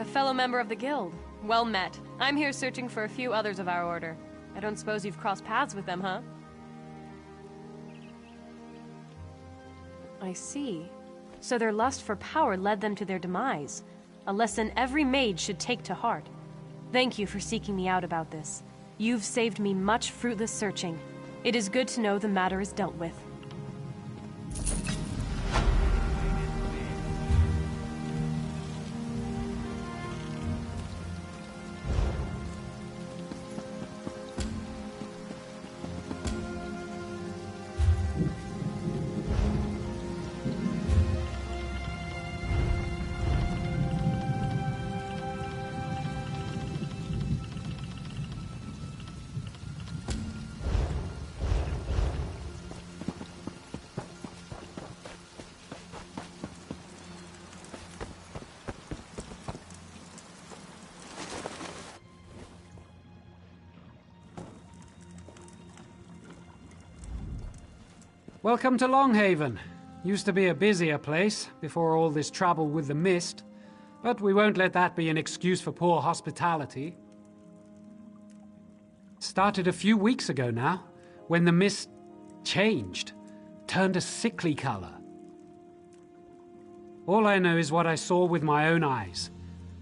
a fellow member of the guild. Well met. I'm here searching for a few others of our order. I don't suppose you've crossed paths with them, huh? I see. So their lust for power led them to their demise. A lesson every mage should take to heart. Thank you for seeking me out about this. You've saved me much fruitless searching. It is good to know the matter is dealt with. Welcome to Longhaven. Used to be a busier place before all this trouble with the mist, but we won't let that be an excuse for poor hospitality. Started a few weeks ago now, when the mist changed, turned a sickly color. All I know is what I saw with my own eyes.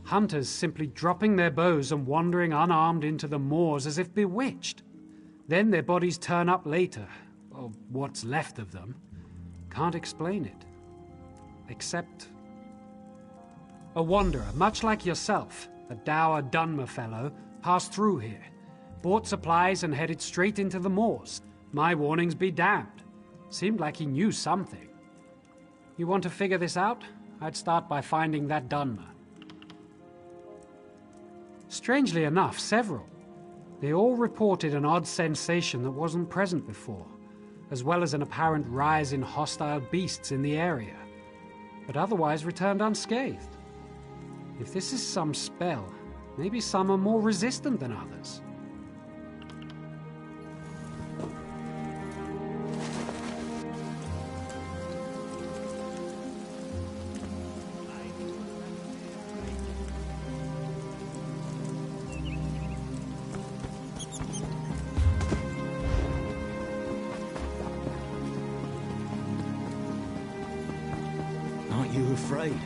Hunters simply dropping their bows and wandering unarmed into the moors as if bewitched. Then their bodies turn up later. Or what's left of them. Can't explain it. Except a wanderer, much like yourself, a dour Dunmer fellow, passed through here, bought supplies and headed straight into the moors. My warnings be damned. Seemed like he knew something. You want to figure this out? I'd start by finding that Dunmer. Strangely enough, several. They all reported an odd sensation that wasn't present before, as well as an apparent rise in hostile beasts in the area, but otherwise returned unscathed. If this is some spell, maybe some are more resistant than others. Aren't you afraid?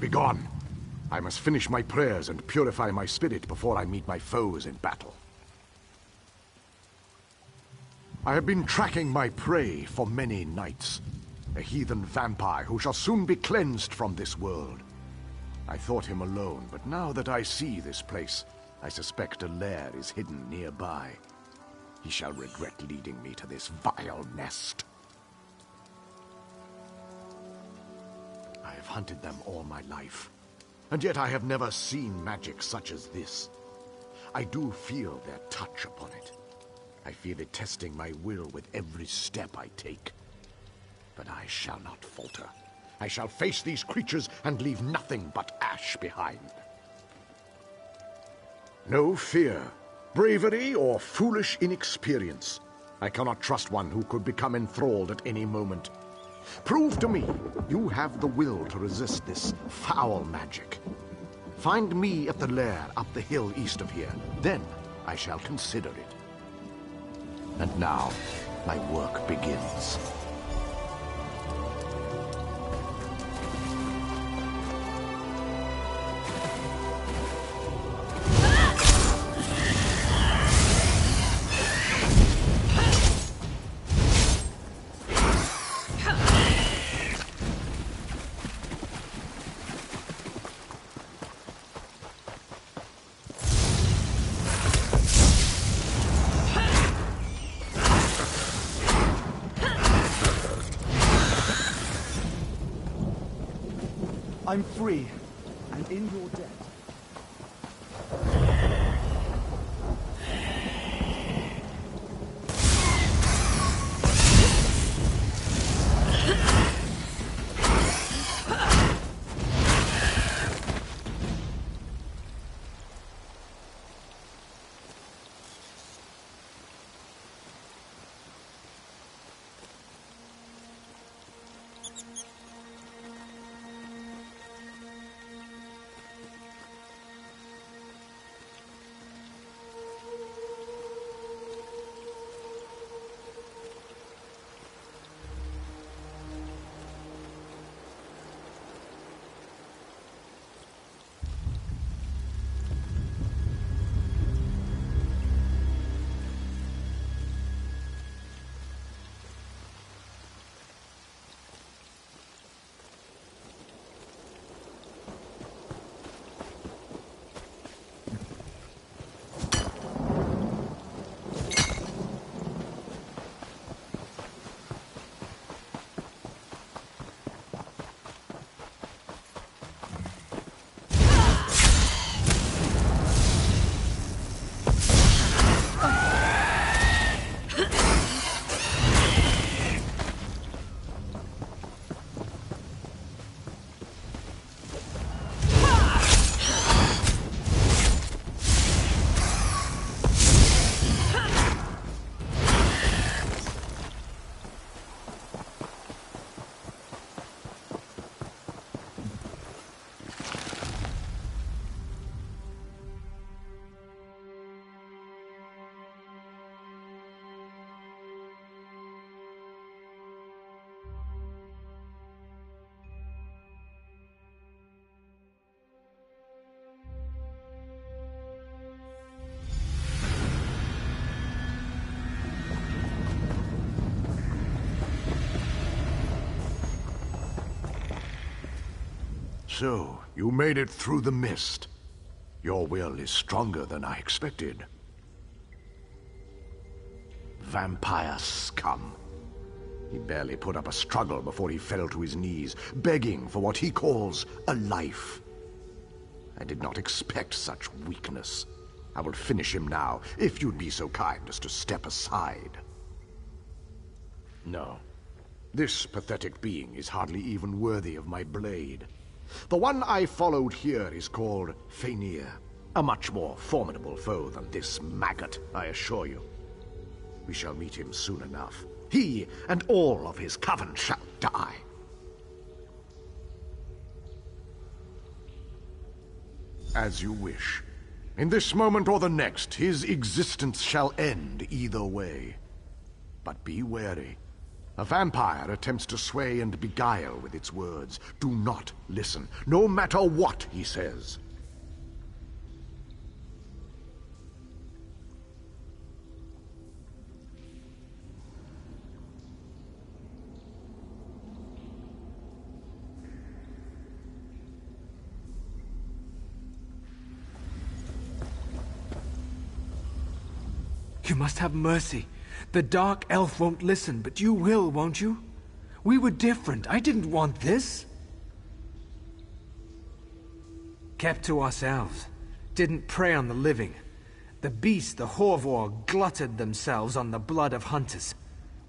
Begone! I must finish my prayers and purify my spirit before I meet my foes in battle. I have been tracking my prey for many nights. A heathen vampire who shall soon be cleansed from this world. I thought him alone, but now that I see this place, I suspect a lair is hidden nearby. He shall regret leading me to this vile nest. I have hunted them all my life, and yet I have never seen magic such as this. I do feel their touch upon it. I feel it testing my will with every step I take. But I shall not falter. I shall face these creatures and leave nothing but ash behind. No fear, bravery, or foolish inexperience. I cannot trust one who could become enthralled at any moment. Prove to me you have the will to resist this foul magic. Find me at the lair up the hill east of here. Then I shall consider it. And now, my work begins. I'm free, and in your debt. So, you made it through the mist. Your will is stronger than I expected. Vampire scum. He barely put up a struggle before he fell to his knees, begging for what he calls a life. I did not expect such weakness. I will finish him now, if you'd be so kind as to step aside. No. This pathetic being is hardly even worthy of my blade. The one I followed here is called Faenir, a much more formidable foe than this maggot, I assure you. We shall meet him soon enough. He and all of his coven shall die. As you wish. In this moment or the next, his existence shall end either way. But be wary. A vampire attempts to sway and beguile with its words. Do not listen, no matter what he says. You must have mercy. The Dark Elf won't listen, but you will, won't you? We were different. I didn't want this. Kept to ourselves. Didn't prey on the living. The beasts, the Horvor, glutted themselves on the blood of hunters.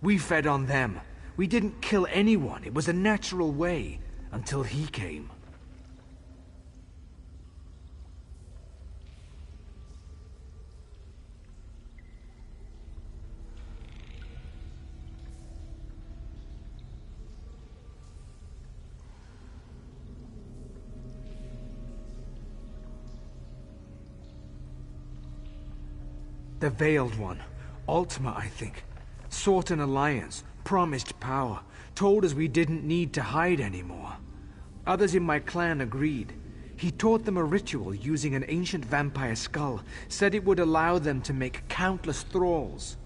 We fed on them. We didn't kill anyone. It was a natural way, until he came. The Veiled One, Ultima, I think. Sought an alliance, promised power, told us we didn't need to hide anymore. Others in my clan agreed. He taught them a ritual using an ancient vampire skull, said it would allow them to make countless thralls.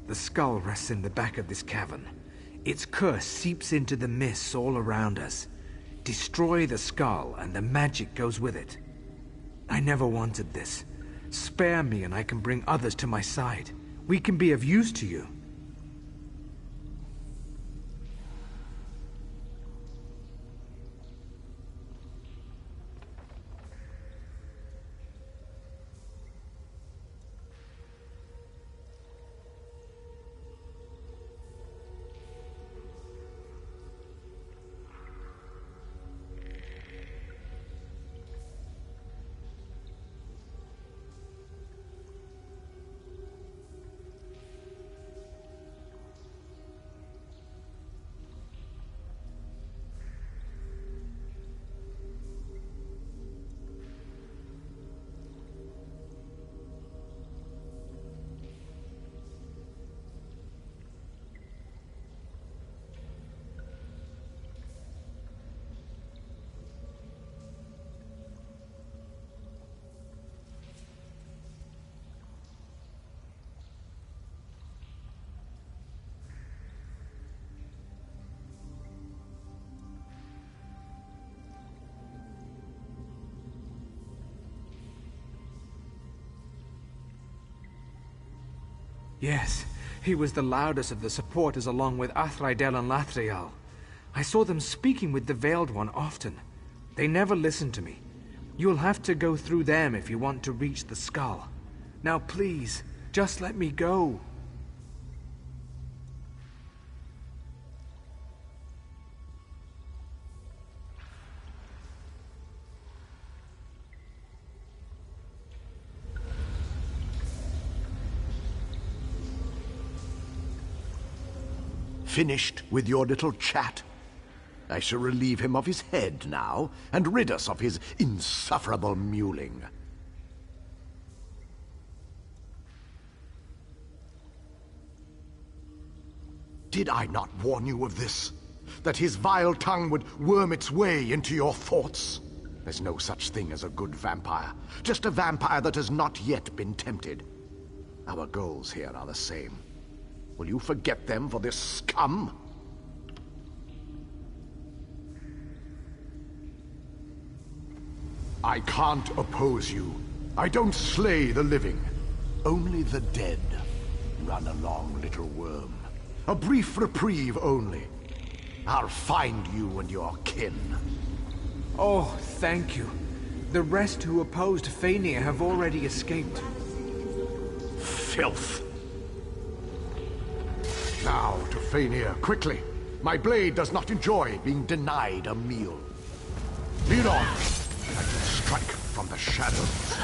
The skull rests in the back of this cavern. Its curse seeps into the mists all around us. Destroy the skull, and the magic goes with it. I never wanted this. Spare me, and I can bring others to my side. We can be of use to you. Yes, he was the loudest of the supporters along with Athraidel and Lathriel. I saw them speaking with the Veiled One often. They never listened to me. You'll have to go through them if you want to reach the skull. Now please, just let me go. Finished with your little chat? I shall relieve him of his head now, and rid us of his insufferable mewling. Did I not warn you of this? That his vile tongue would worm its way into your thoughts? There's no such thing as a good vampire, just a vampire that has not yet been tempted. Our goals here are the same. Will you forget them for this scum? I can't oppose you. I don't slay the living. Only the dead. Run along, little worm. A brief reprieve only. I'll find you and your kin. Oh, thank you. The rest who opposed Fania have already escaped. Filth. Now to Fania, quickly. My blade does not enjoy being denied a meal. Lead on. I can strike from the shadows.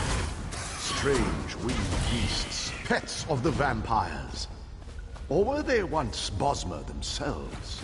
Strange winged beasts, pets of the vampires. Or were they once Bosmer themselves?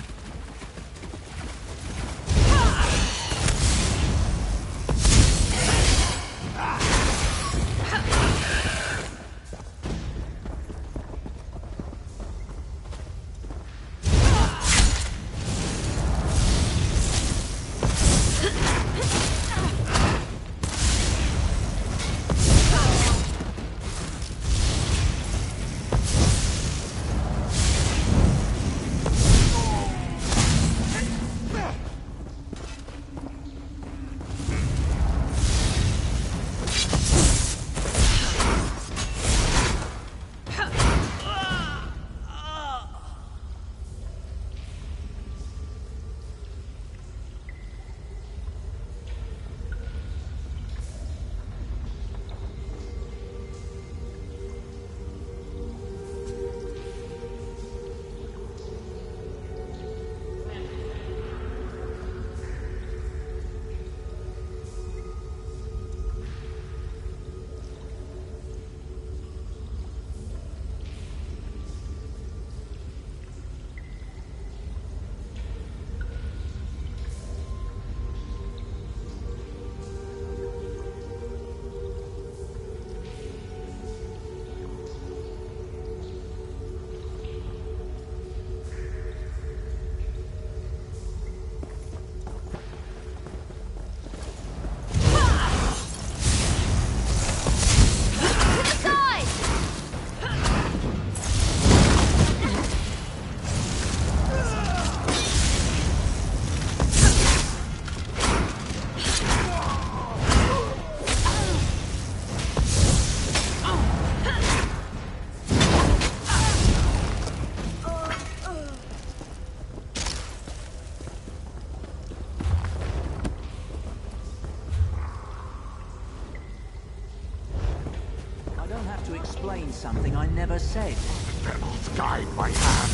explain something I never said. Devils guide my hand.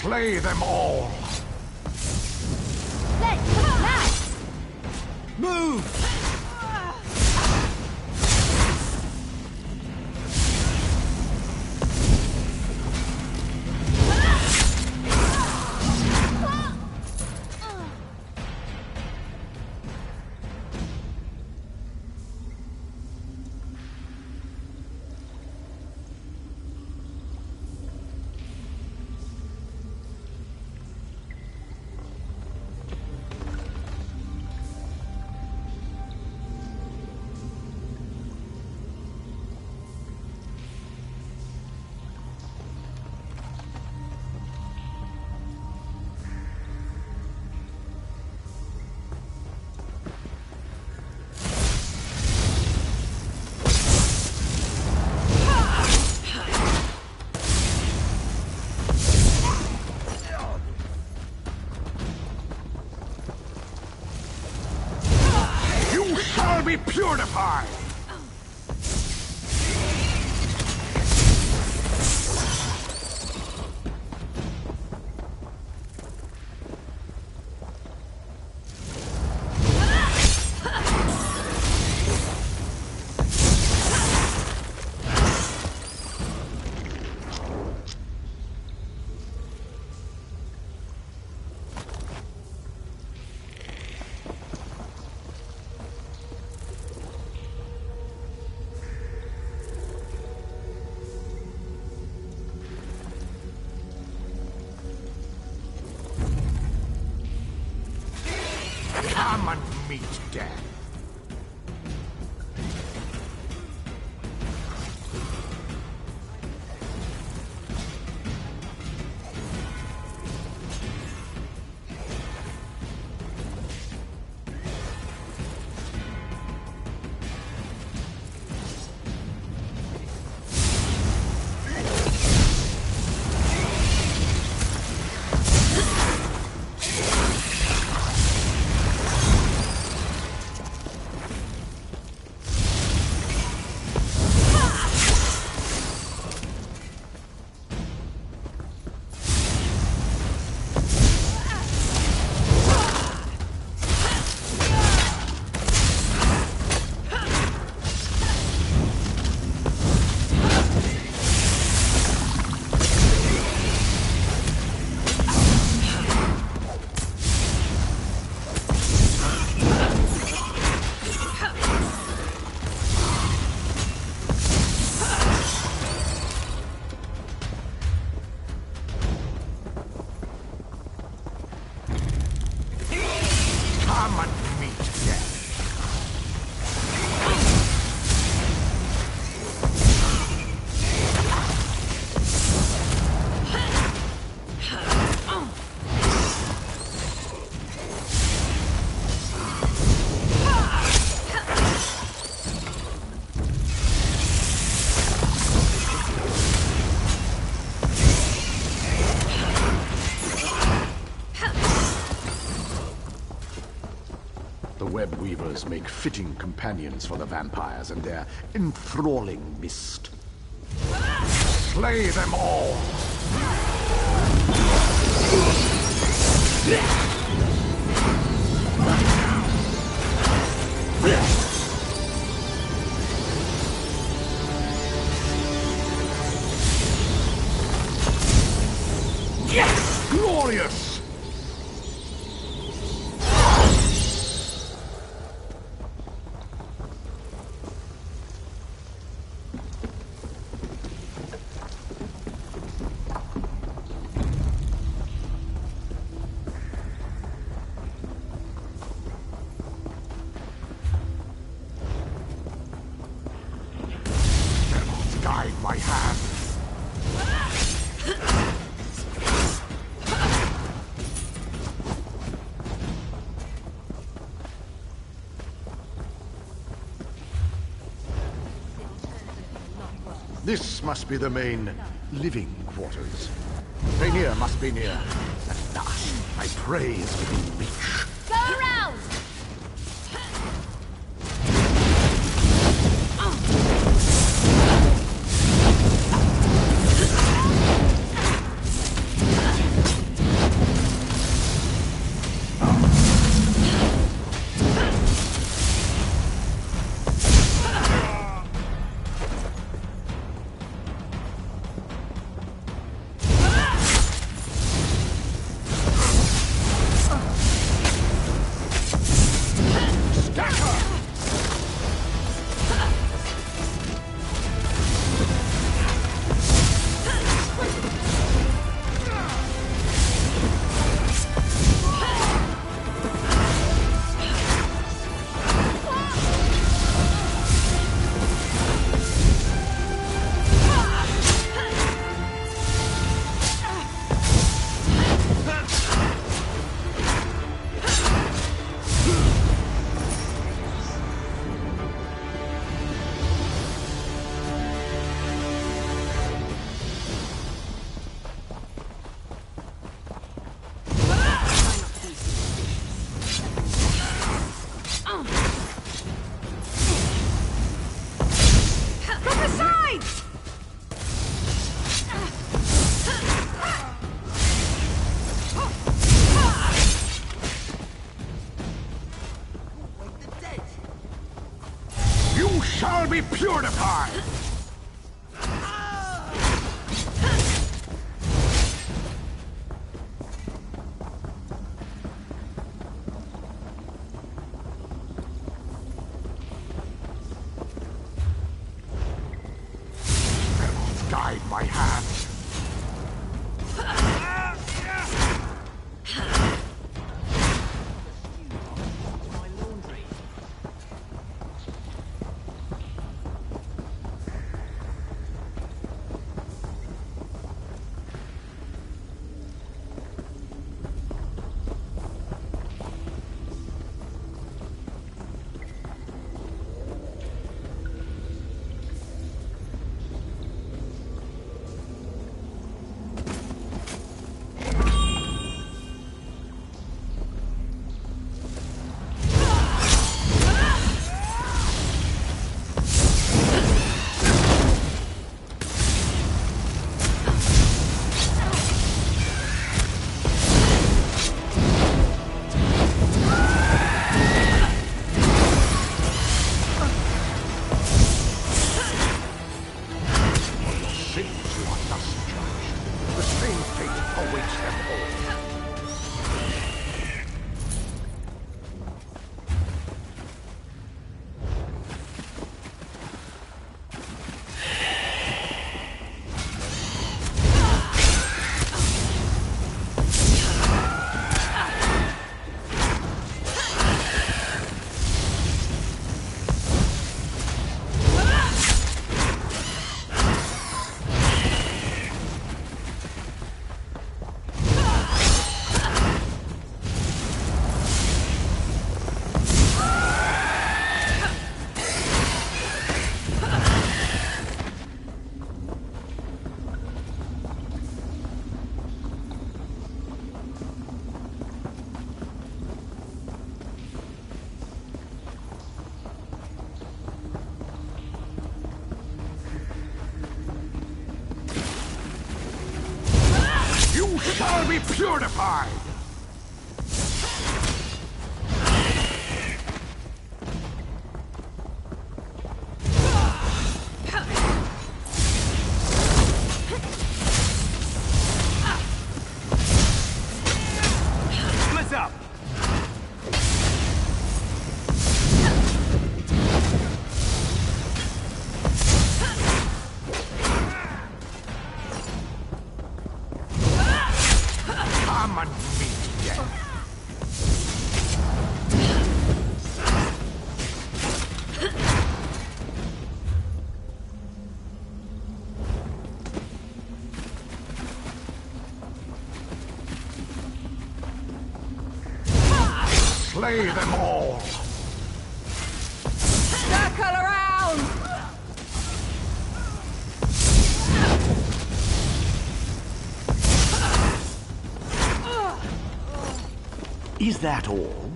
Slay them all! Let's go now! Move! Be purified! Come and meet death. Web weavers make fitting companions for the vampires and their enthralling mist. Slay them all! Yes! Glorious! This must be the main living quarters. Rainier must be near. At last, my prey is within reach. Go around! Shall be purified! Devils guide my hand. Shall be purified! Split up! Come and meet death. Slay them all! Circle around! Is that all?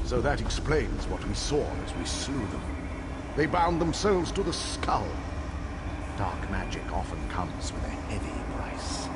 So that explains what we saw as we slew them. They bound themselves to the skull. Dark magic often comes with a heavy price.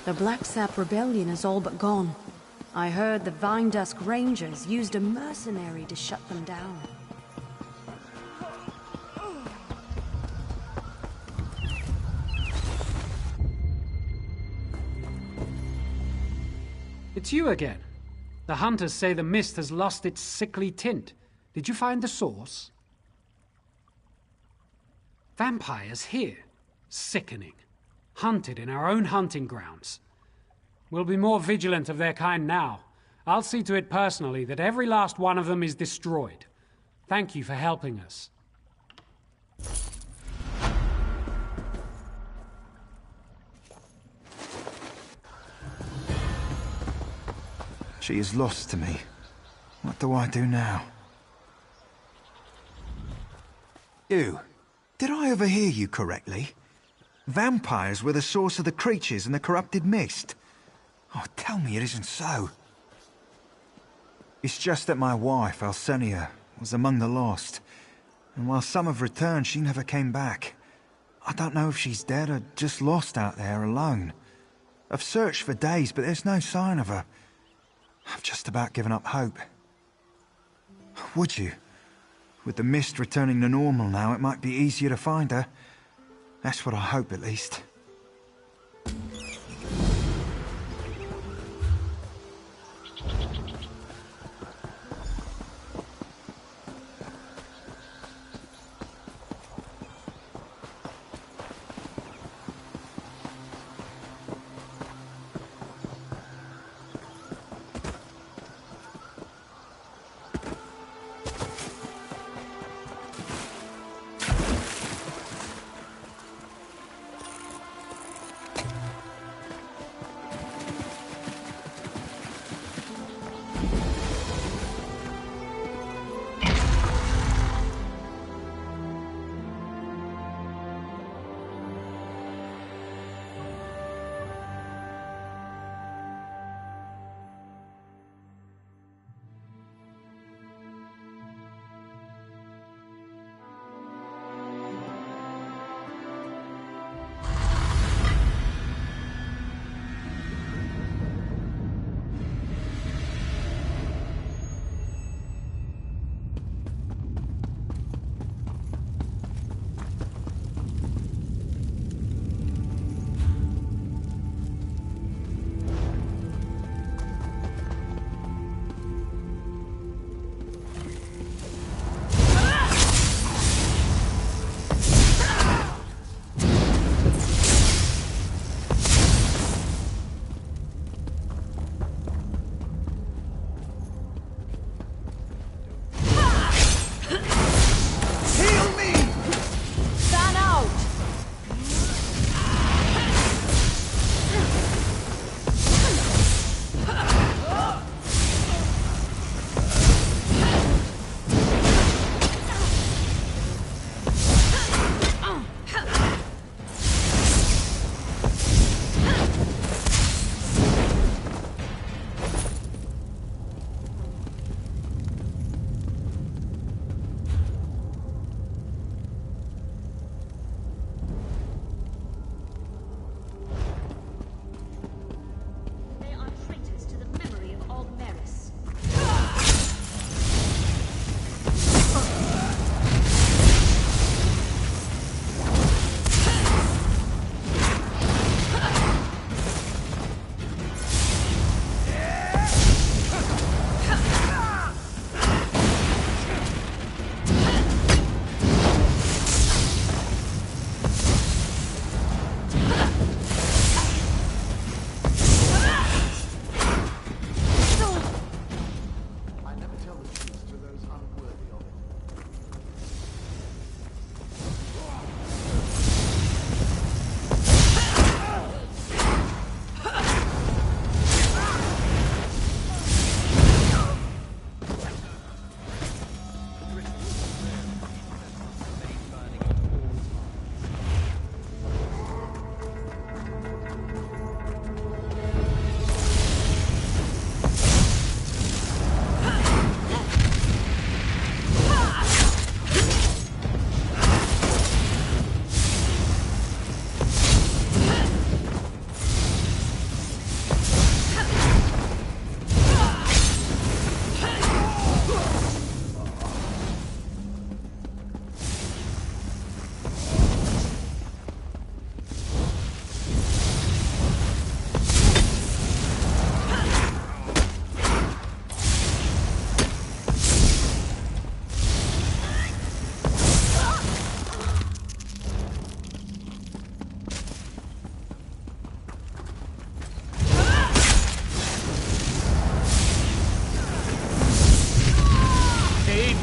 The Black Sap Rebellion is all but gone. I heard the Vine Dusk Rangers used a mercenary to shut them down. It's you again. The hunters say the mist has lost its sickly tint. Did you find the source? Vampires here. Sickening. Hunted in our own hunting grounds. We'll be more vigilant of their kind now. I'll see to it personally that every last one of them is destroyed. Thank you for helping us. She is lost to me. What do I do now? You, did I overhear you correctly? Vampires were the source of the creatures in the corrupted mist. Oh, tell me it isn't so. It's just that my wife, Alcenia, was among the lost. And while some have returned, she never came back. I don't know if she's dead or just lost out there alone. I've searched for days, but there's no sign of her. I've just about given up hope. Would you? With the mist returning to normal now, it might be easier to find her. That's what I hope, at least.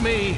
me!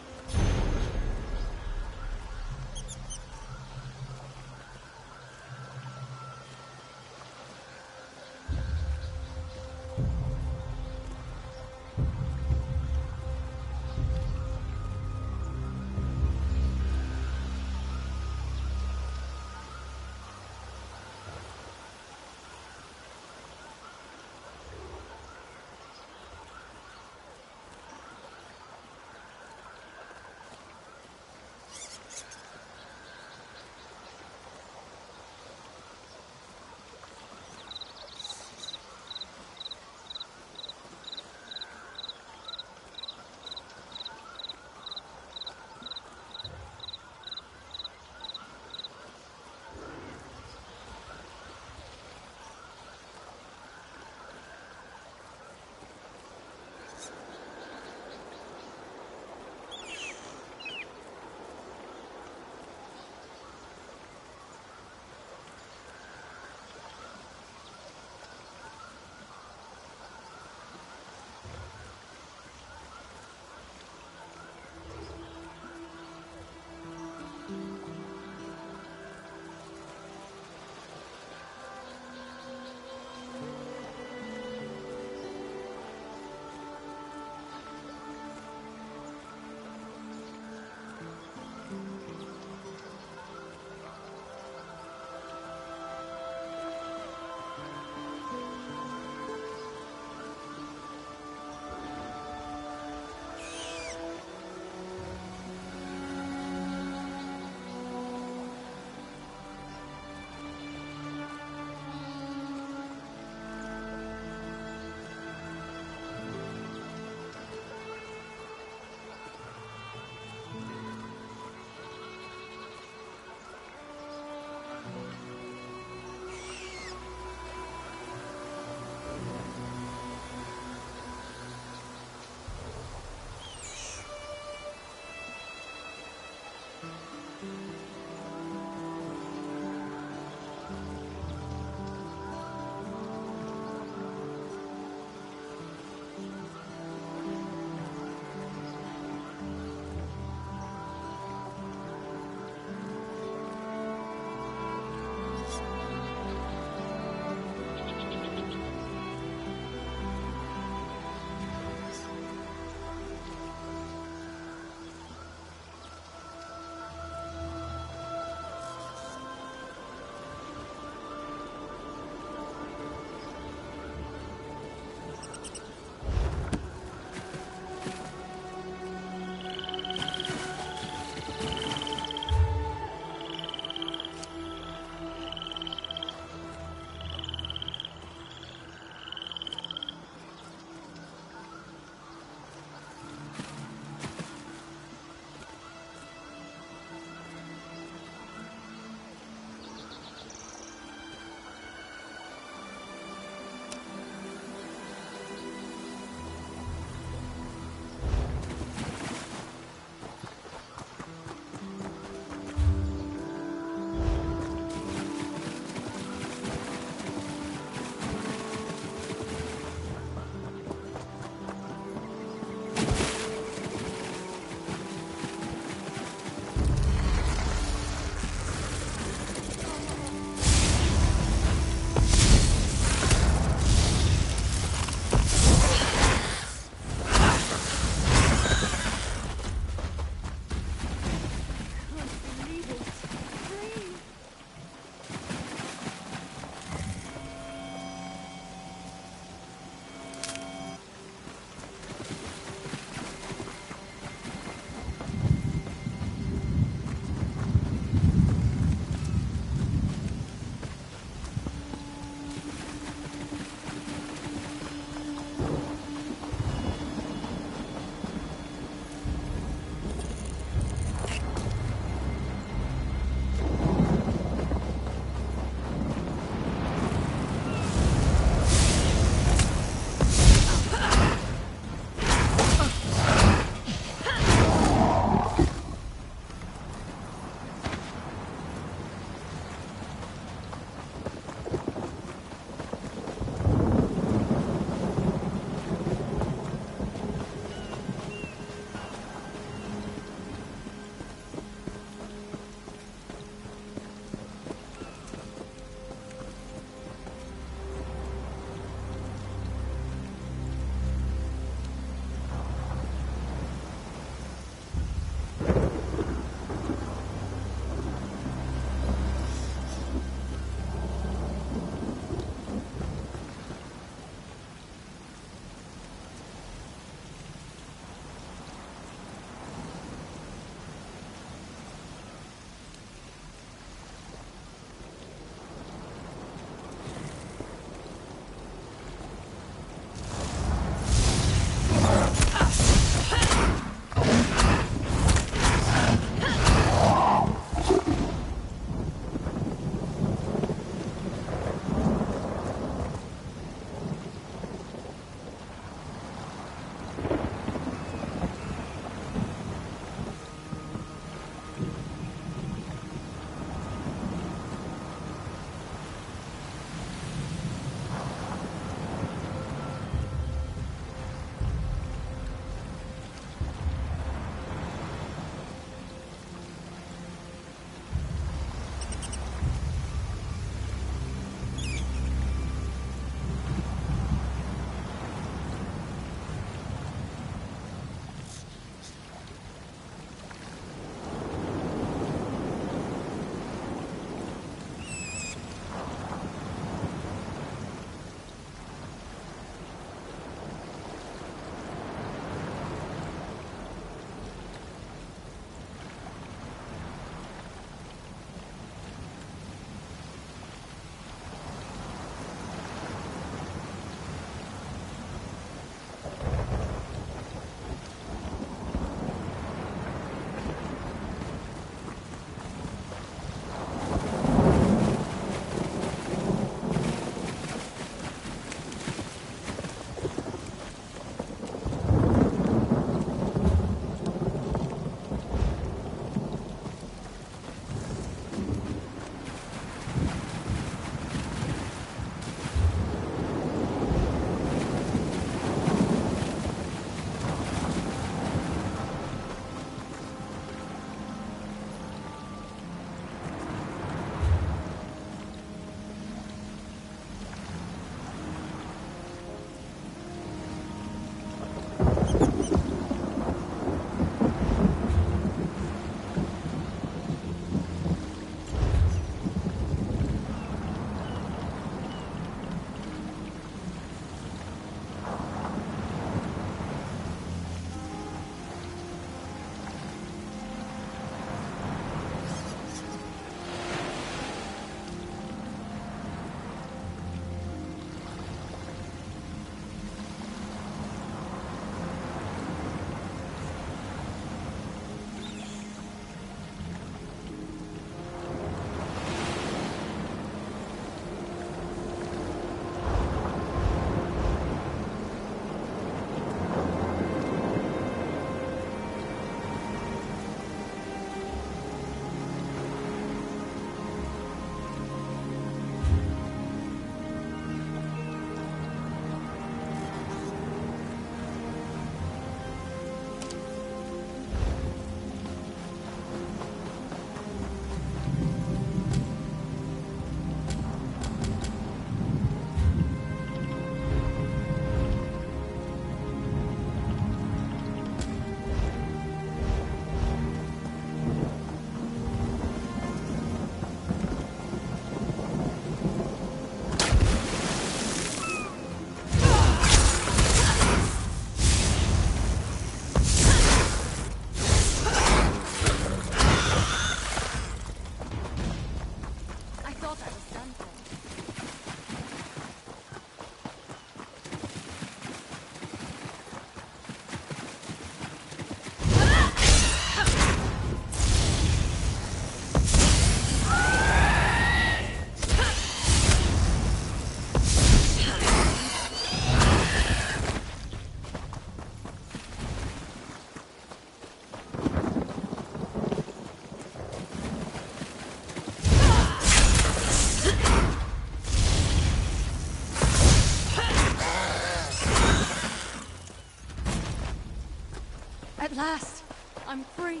last, I'm free.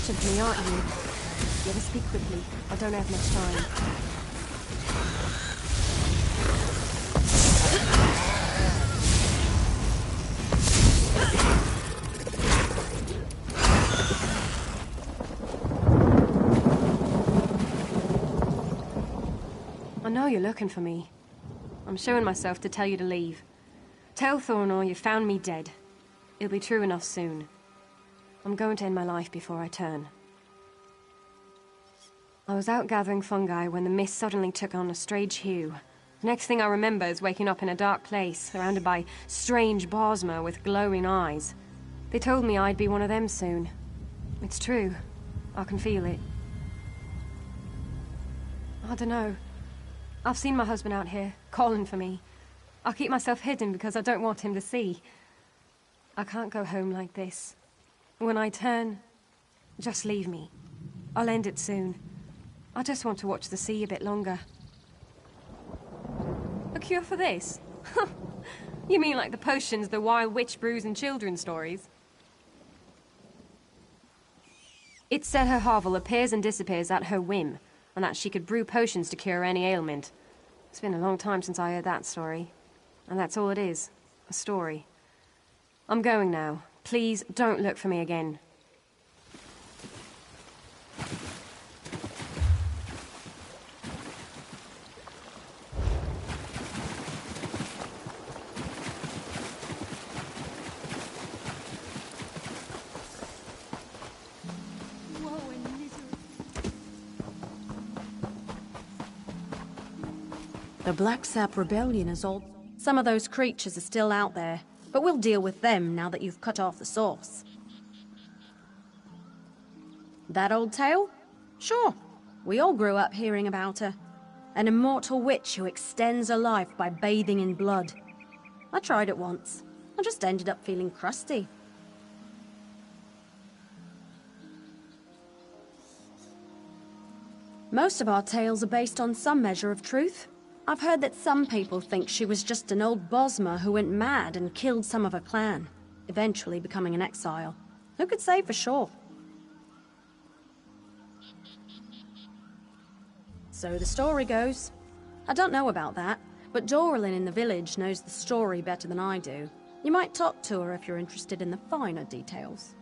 Of me, aren't you? You better speak quickly. I don't have much time. I know you're looking for me. I'm showing myself to tell you to leave. Tell Thornor you found me dead. It'll be true enough soon. I'm going to end my life before I turn. I was out gathering fungi when the mist suddenly took on a strange hue. Next thing I remember is waking up in a dark place, surrounded by strange Bosma with glowing eyes. They told me I'd be one of them soon. It's true. I can feel it. I don't know. I've seen my husband out here, calling for me. I'll keep myself hidden because I don't want him to see. I can't go home like this. When I turn, just leave me. I'll end it soon. I just want to watch the sea a bit longer. A cure for this? You mean like the potions the wild witch brews in children's stories? It said her hovel appears and disappears at her whim, and that she could brew potions to cure any ailment. It's been a long time since I heard that story. And that's all it is, a story. I'm going now. Please, don't look for me again. The Black Sap Rebellion is all... Some of those creatures are still out there, but we'll deal with them now that you've cut off the source. That old tale? Sure. We all grew up hearing about her. An immortal witch who extends her life by bathing in blood. I tried it once. I just ended up feeling crusty. Most of our tales are based on some measure of truth. I've heard that some people think she was just an old Bosma who went mad and killed some of her clan, eventually becoming an exile. Who could say for sure? So the story goes. I don't know about that, but Doralyn in the village knows the story better than I do. You might talk to her if you're interested in the finer details.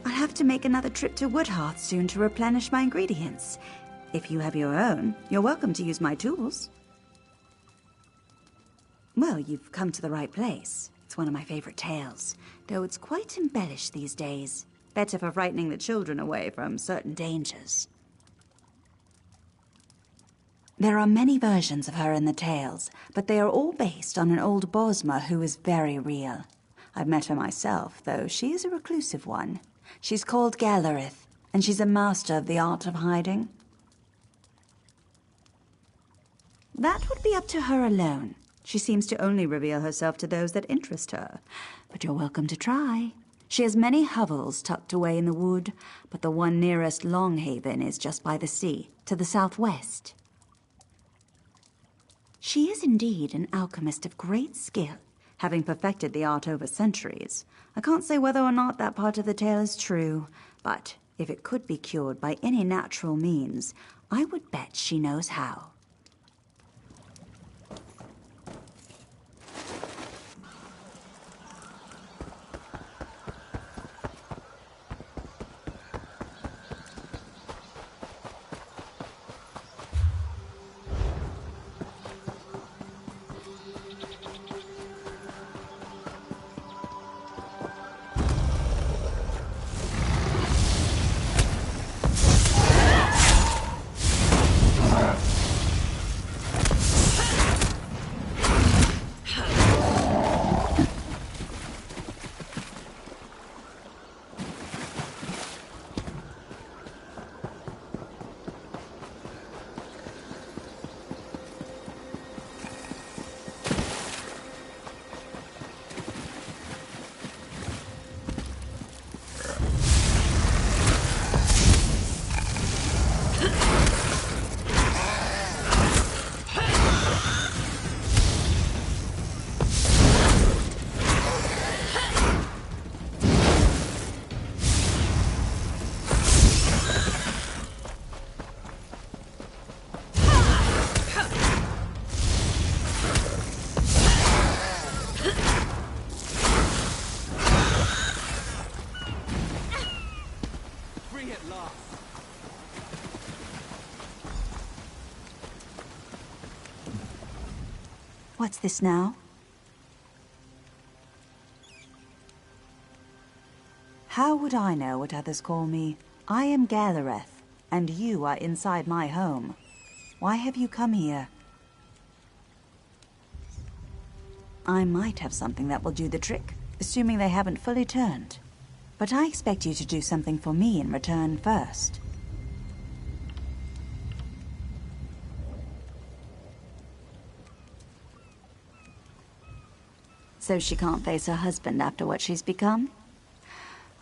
I'll have to make another trip to Woodhearth soon to replenish my ingredients. If you have your own, you're welcome to use my tools. Well, you've come to the right place. It's one of my favorite tales, though it's quite embellished these days. Better for frightening the children away from certain dangers. There are many versions of her in the tales, but they are all based on an old Bosma who is very real. I've met her myself, though she is a reclusive one. She's called Galarith, and she's a master of the art of hiding. That would be up to her alone. She seems to only reveal herself to those that interest her. But you're welcome to try. She has many hovels tucked away in the wood, but the one nearest Longhaven is just by the sea, to the southwest. She is indeed an alchemist of great skill, having perfected the art over centuries. I can't say whether or not that part of the tale is true, but if it could be cured by any natural means, I would bet she knows how. What's this now? How would I know what others call me? I am Galareth, and you are inside my home. Why have you come here? I might have something that will do the trick, assuming they haven't fully turned. But I expect you to do something for me in return first. So she can't face her husband after what she's become?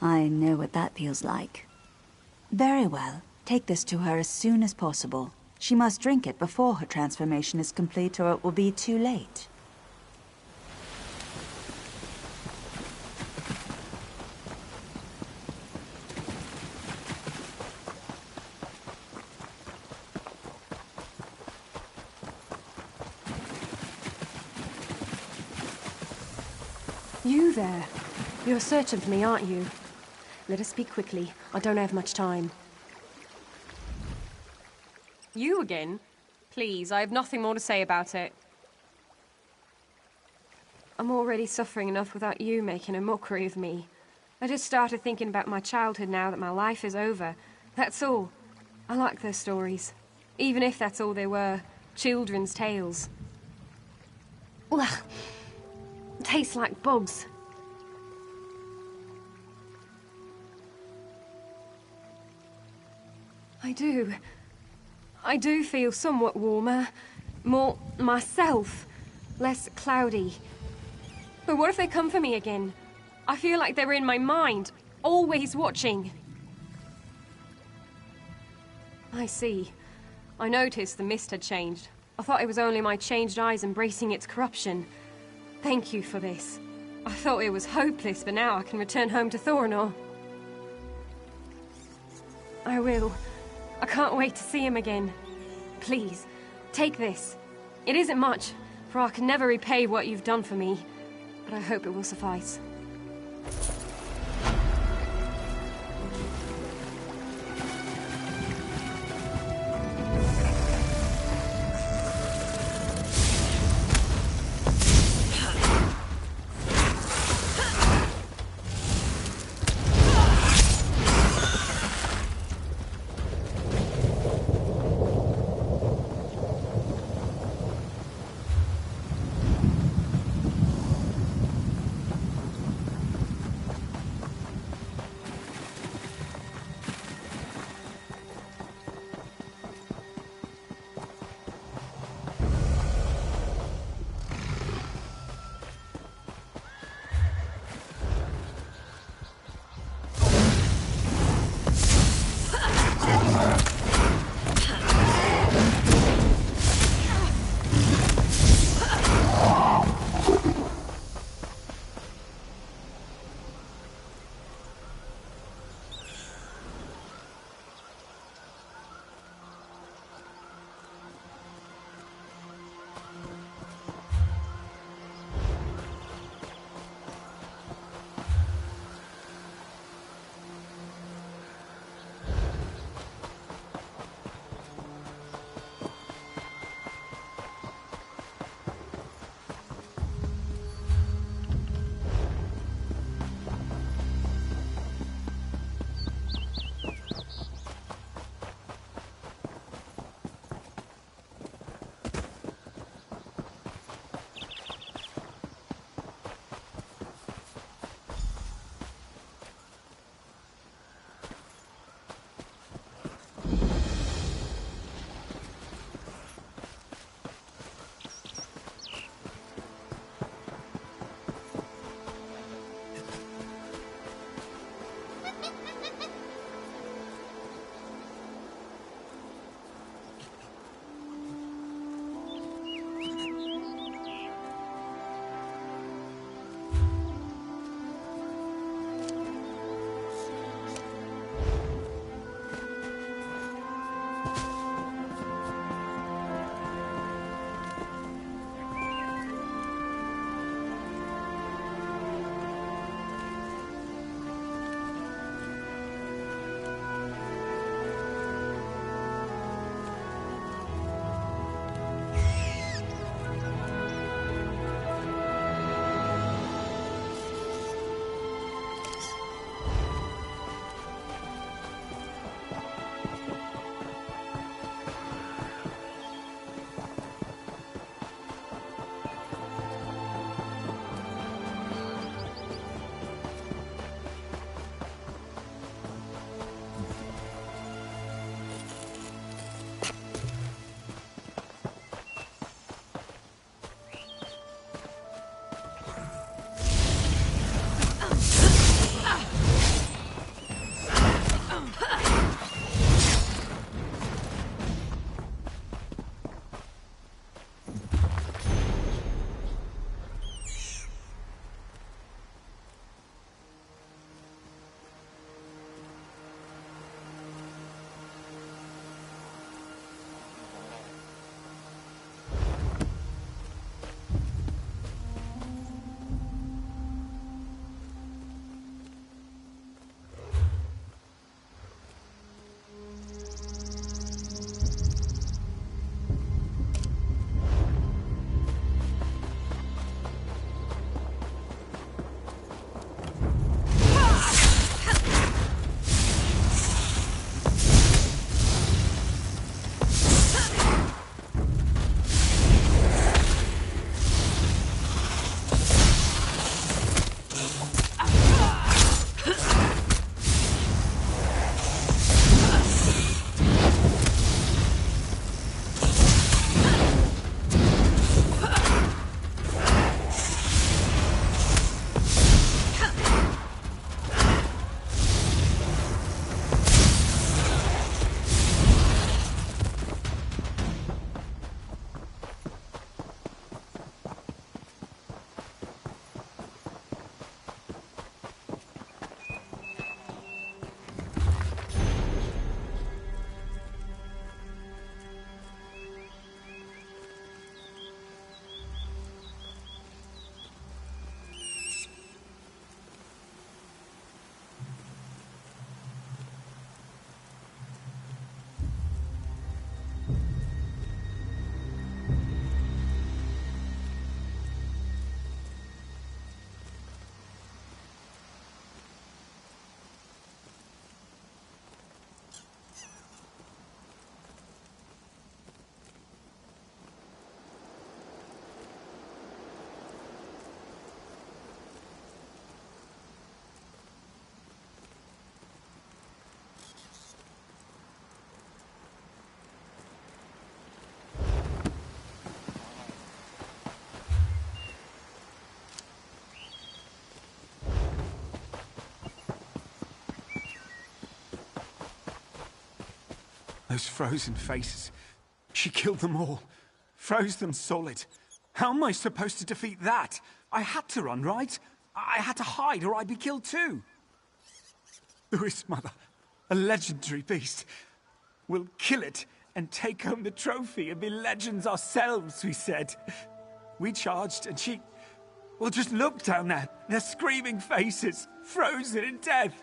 I know what that feels like. Very well. Take this to her as soon as possible. She must drink it before her transformation is complete, or it will be too late. You there. You're searching for me, aren't you? Let us speak quickly. I don't have much time. You again? Please, I have nothing more to say about it. I'm already suffering enough without you making a mockery of me. I just started thinking about my childhood now that my life is over. That's all. I like their stories. Even if that's all they were. Children's tales. Ugh. Tastes like bugs. I do feel somewhat warmer. More myself. Less cloudy. But what if they come for me again? I feel like they're in my mind, always watching. I see. I noticed the mist had changed. I thought it was only my changed eyes embracing its corruption. Thank you for this. I thought it was hopeless, but now I can return home to Thorinor. I will. I can't wait to see him again. Please, take this. It isn't much, for I can never repay what you've done for me, but I hope it will suffice. Those frozen faces. She killed them all. Froze them solid. How am I supposed to defeat that? I had to run, right? I had to hide or I'd be killed too. Lewis, Mother, a legendary beast. We'll kill it and take home the trophy and be legends ourselves, we said. We charged and she... Well, just look down there. Their screaming faces, frozen in death.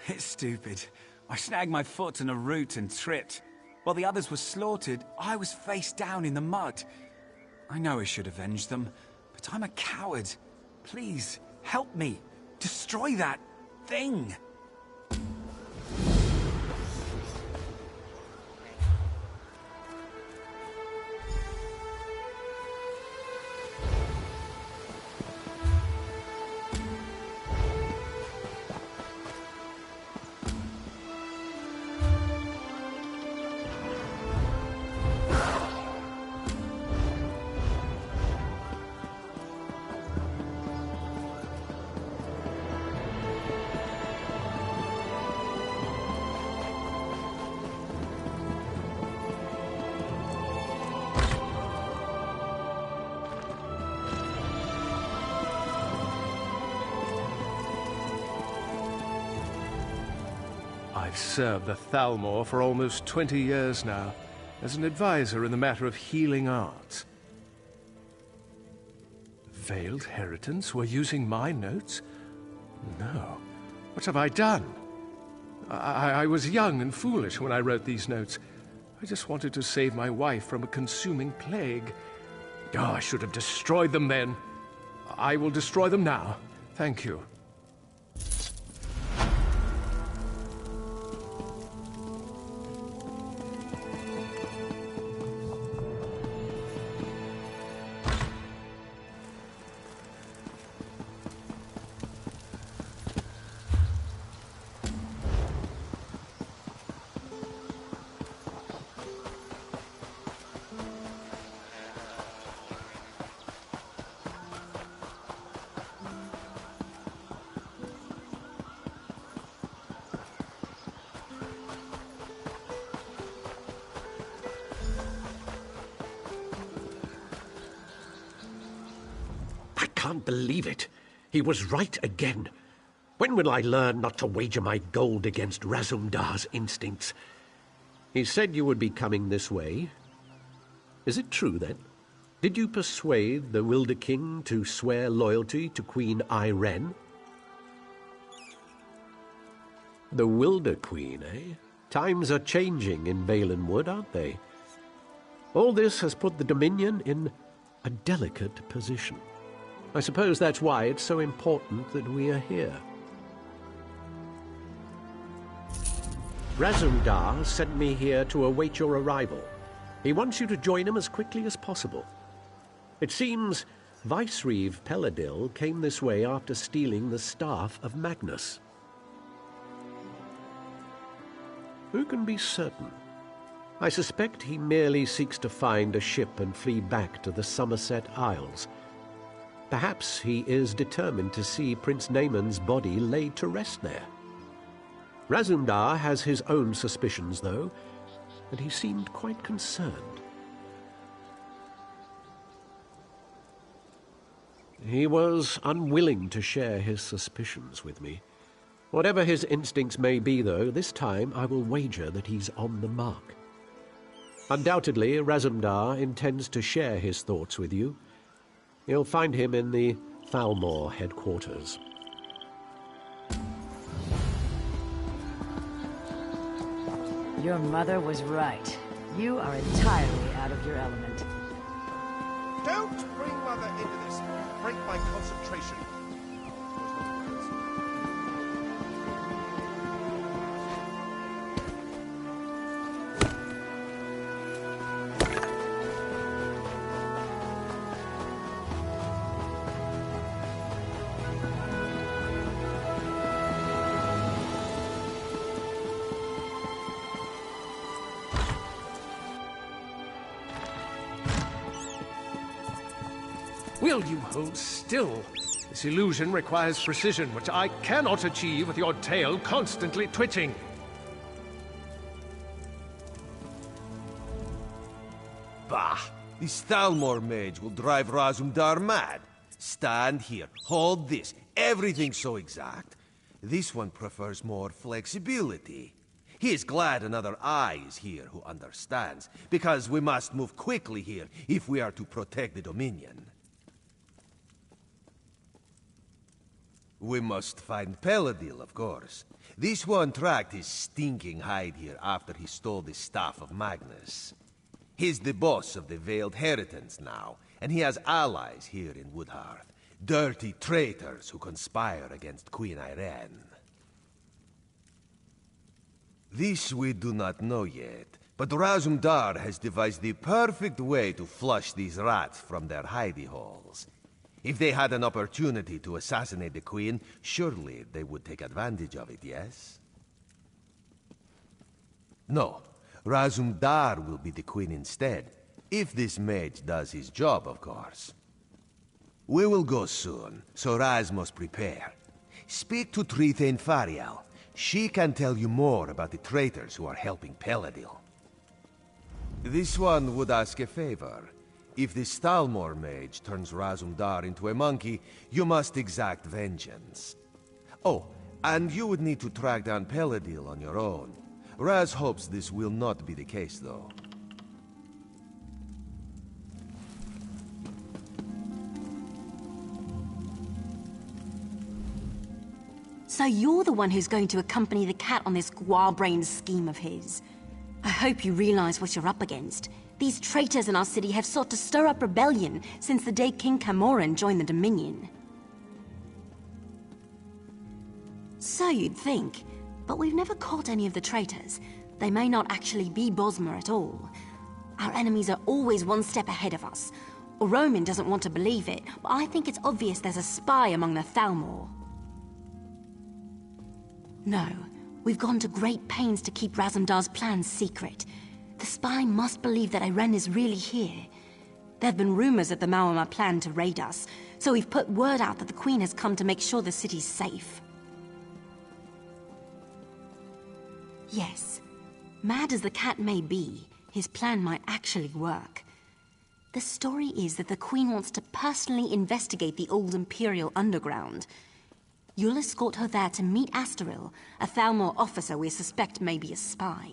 It's stupid. I snagged my foot in a root and tripped. While the others were slaughtered, I was face down in the mud. I know I should avenge them, but I'm a coward. Please, help me. Destroy that thing. I've served the Thalmor for almost 20 years now, as an advisor in the matter of healing arts. Veiled Heritants were using my notes? No. What have I done? I was young and foolish when I wrote these notes. I just wanted to save my wife from a consuming plague. Oh, I should have destroyed them then. I will destroy them now. Thank you. I can't believe it. He was right again. When will I learn not to wager my gold against Razumdar's instincts? He said you would be coming this way. Is it true, then? Did you persuade the Wilder King to swear loyalty to Queen Irene? The Wilder Queen, eh? Times are changing in Valenwood, aren't they? All this has put the Dominion in a delicate position. I suppose that's why it's so important that we are here. Razumdar sent me here to await your arrival. He wants you to join him as quickly as possible. It seems Vicereeve Peladil came this way after stealing the staff of Magnus. Who can be certain? I suspect he merely seeks to find a ship and flee back to the Somerset Isles. Perhaps he is determined to see Prince Naaman's body laid to rest there. Razumdar has his own suspicions, though, and he seemed quite concerned. He was unwilling to share his suspicions with me. Whatever his instincts may be, though, this time I will wager that he's on the mark. Undoubtedly, Razumdar intends to share his thoughts with you. You'll find him in the Thalmor headquarters. Your mother was right. You are entirely out of your element. Don't bring Mother into this. Break my concentration. Will you hold still? This illusion requires precision, which I cannot achieve with your tail constantly twitching. This Thalmor mage will drive Razumdar mad. Stand here, hold this. Everything's so exact. This one prefers more flexibility. He is glad another eye is here who understands, because we must move quickly here if we are to protect the Dominion. We must find Peladil, of course. This one tracked his stinking hide here after he stole the staff of Magnus. He's the boss of the Veiled Heritance now, and he has allies here in Woodhearth. Dirty traitors who conspire against Queen Irene. This we do not know yet, but Razumdar has devised the perfect way to flush these rats from their hidey holes. If they had an opportunity to assassinate the Queen, surely they would take advantage of it, yes? No, Razumdar will be the Queen instead, if this mage does his job, of course. We will go soon, so Raz must prepare. Speak to Trithane Fariel. She can tell you more about the traitors who are helping Peladil. This one would ask a favor. If the Thalmor mage turns Razumdar into a monkey, you must exact vengeance. Oh, and you would need to track down Peladil on your own. Raz hopes this will not be the case, though. So you're the one who's going to accompany the cat on this guar-brained scheme of his. I hope you realize what you're up against. These traitors in our city have sought to stir up rebellion since the day King Camoran joined the Dominion. So you'd think, but we've never caught any of the traitors. They may not actually be Bosmer at all. Our enemies are always one step ahead of us. Roman doesn't want to believe it, but I think it's obvious there's a spy among the Thalmor. No, we've gone to great pains to keep Razumdar's plans secret. The spy must believe that Irene is really here. There have been rumors that the Maormer plan to raid us, so we've put word out that the Queen has come to make sure the city's safe. Yes, mad as the cat may be, his plan might actually work. The story is that the Queen wants to personally investigate the old Imperial underground. You'll escort her there to meet Astaril, a Thalmor officer we suspect may be a spy.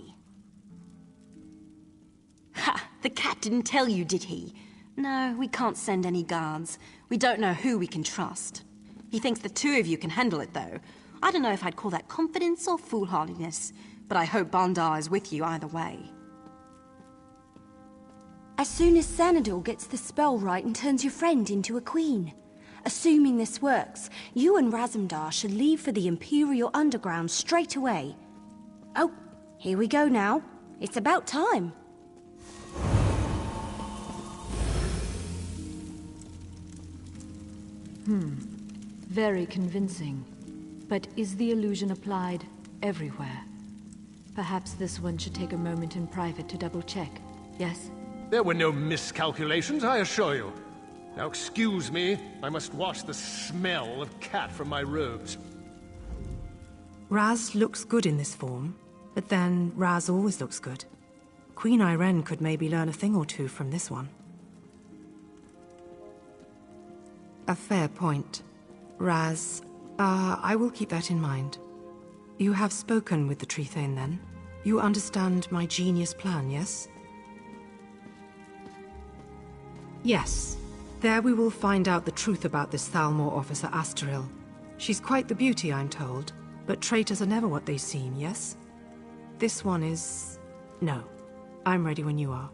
Ha! The cat didn't tell you, did he? No, we can't send any guards. We don't know who we can trust. He thinks the two of you can handle it, though. I don't know if I'd call that confidence or foolhardiness, but I hope Bandar is with you either way. As soon as Xanador gets the spell right and turns your friend into a queen. Assuming this works, you and Razumdar should leave for the Imperial Underground straight away. Oh, here we go now. It's about time. Very convincing. But is the illusion applied everywhere? Perhaps this one should take a moment in private to double-check, yes? There were no miscalculations, I assure you. Now excuse me, I must wash the smell of cat from my robes. Raz looks good in this form, but then Raz always looks good. Queen Irene could maybe learn a thing or two from this one. A fair point. Raz, I will keep that in mind. You have spoken with the Trithane, then? You understand my genius plan, yes? Yes. There we will find out the truth about this Thalmor officer Astaril. She's quite the beauty, I'm told, but traitors are never what they seem, yes? This one is... No. I'm ready when you are.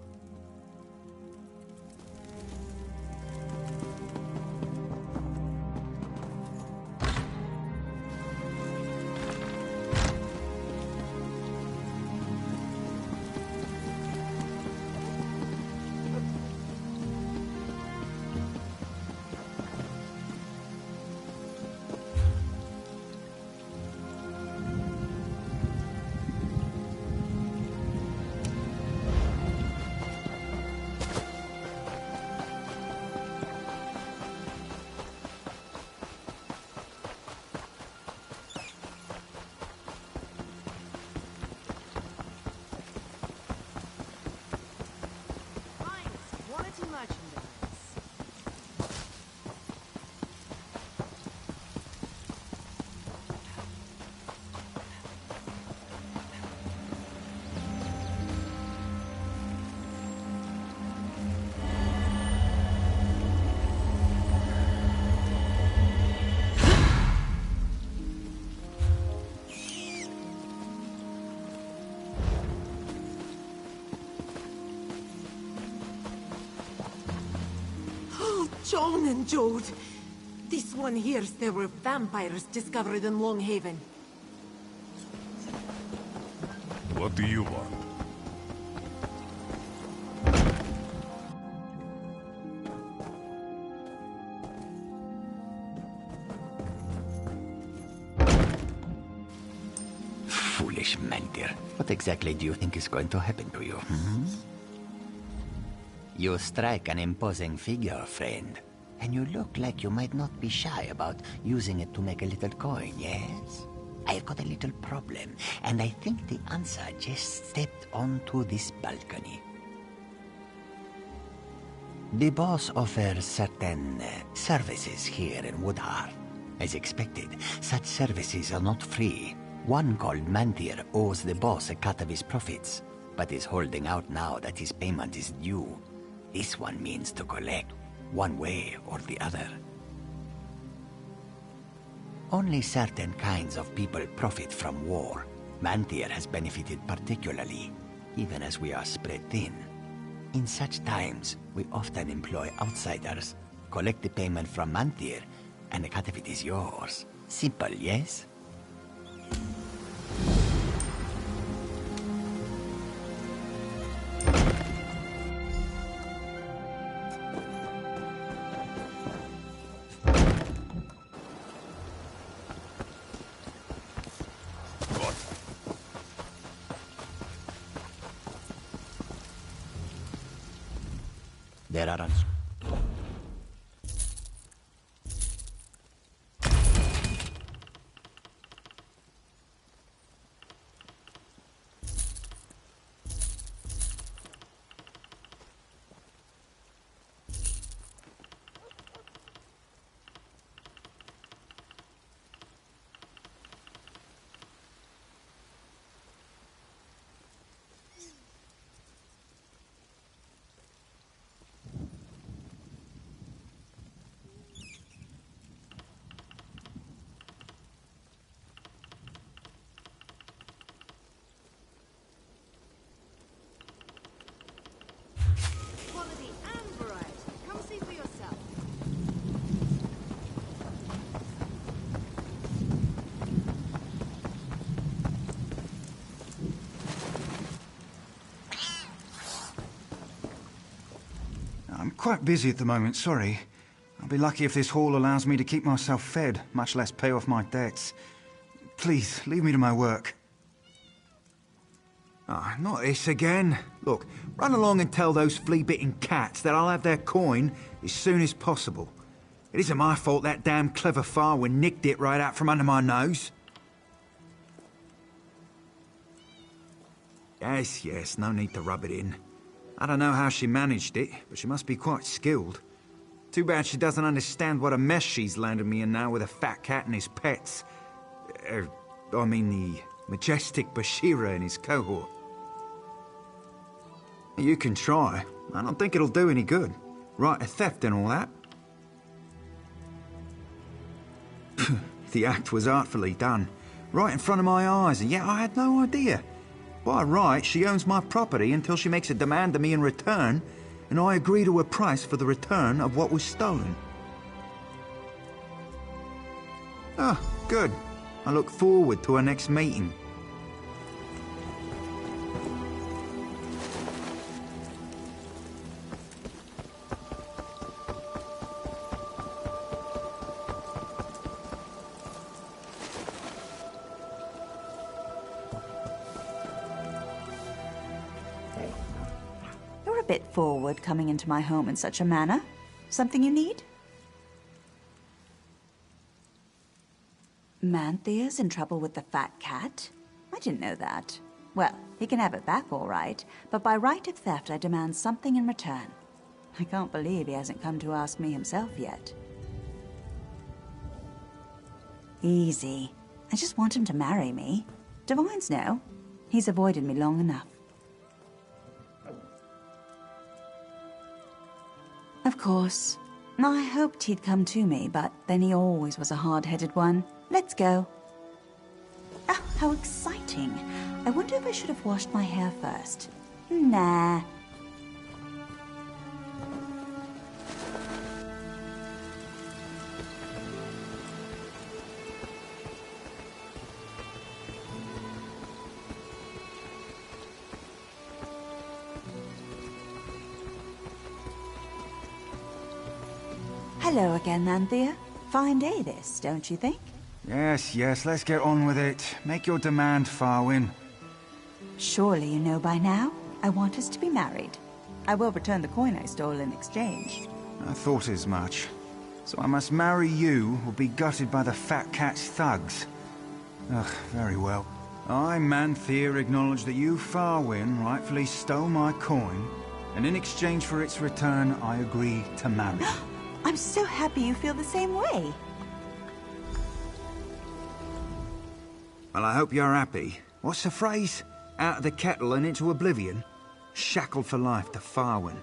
Sean and Jode. This one hears there were vampires discovered in Longhaven. What do you want? Foolish Mandir. What exactly do you think is going to happen to you, hmm? You strike an imposing figure, friend. And you look like you might not be shy about using it to make a little coin, yes? I've got a little problem, and I think the answer just stepped onto this balcony. The boss offers certain services here in Woodheart. As expected, such services are not free. One called Mantir owes the boss a cut of his profits, but is holding out now that his payment is due. This one means to collect, one way or the other. Only certain kinds of people profit from war. Mantir has benefited particularly, even as we are spread thin. In such times, we often employ outsiders, collect the payment from Mantir, and a cut of it is yours. Simple, yes? There are I'm quite busy at the moment, sorry. I'll be lucky if this hall allows me to keep myself fed, much less pay off my debts. Please, leave me to my work. Ah, not this again. Look, run along and tell those flea-bitten cats that I'll have their coin as soon as possible. It isn't my fault that damn clever Farwin nicked it right out from under my nose. Yes, no need to rub it in. I don't know how she managed it, but she must be quite skilled. Too bad she doesn't understand what a mess she's landed me in now with a fat cat and his pets. I mean the majestic Bashira and his cohort. You can try. I don't think it'll do any good. Right, a theft and all that. The act was artfully done. Right in front of my eyes, and yet I had no idea. By right, she owns my property until she makes a demand of me in return, and I agree to a price for the return of what was stolen. Ah, good. I look forward to our next meeting. You're a bit forward coming into my home in such a manner. Something you need? Manthir's in trouble with the fat cat? I didn't know that. Well, he can have it back all right, but by right of theft I demand something in return. I can't believe he hasn't come to ask me himself yet. Easy. I just want him to marry me. Divines know. He's avoided me long enough. Of course. I hoped he'd come to me, but then he always was a hard-headed one. Let's go. Oh, how exciting. I wonder if I should have washed my hair first. Nah. Hello again, Anthea. Fine day this, don't you think? Yes, let's get on with it. Make your demand, Farwin. Surely you know by now. I want us to be married. I will return the coin I stole in exchange. I thought as much. So I must marry you, or be gutted by the fat cat's thugs. Ugh, very well. I, Manthea, acknowledge that you, Farwin, rightfully stole my coin, and in exchange for its return, I agree to marry you. I'm so happy you feel the same way. Well, I hope you're happy. What's the phrase? Out of the kettle and into oblivion? Shackled for life to Farwin.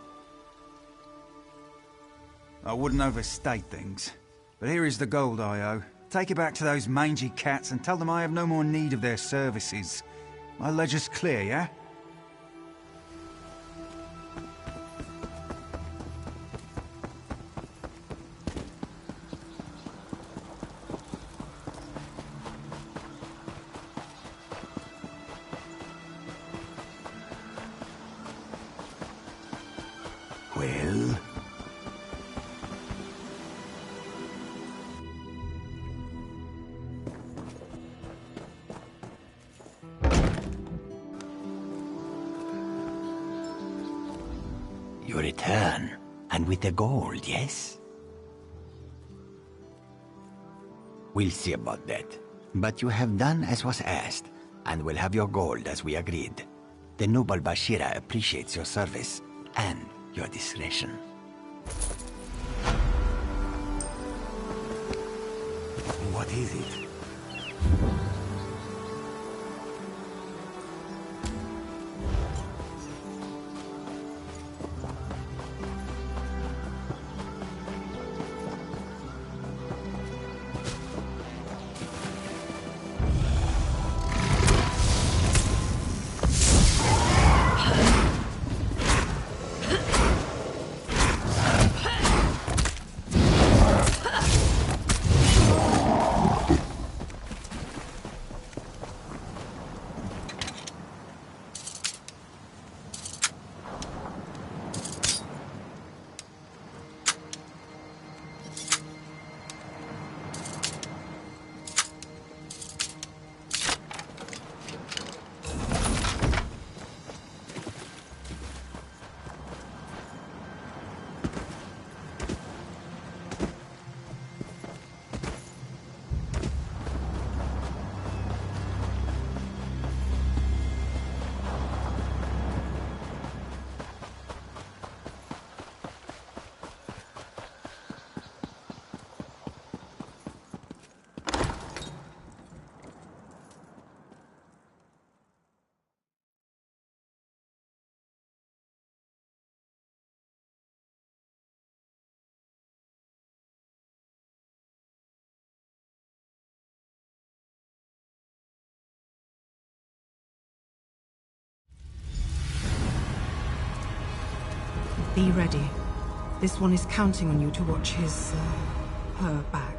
I wouldn't overstate things, but here is the gold I owe. Take it back to those mangy cats and tell them I have no more need of their services. My ledger's clear, yeah? Well? You return, and with the gold, yes? We'll see about that. But you have done as was asked, and will have your gold as we agreed. The noble Bashira appreciates your service, and your discretion. What is it? Be ready. This one is counting on you to watch her back.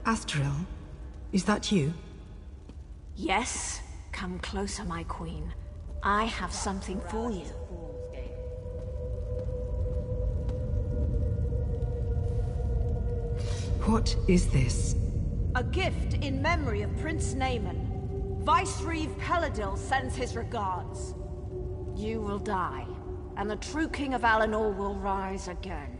Astril, is that you? Yes. Come closer, my queen. I have something for you. What is this? A gift in memory of Prince Naaman. Vice-Reeve Peladil sends his regards. You will die, and the true King of Alinor will rise again.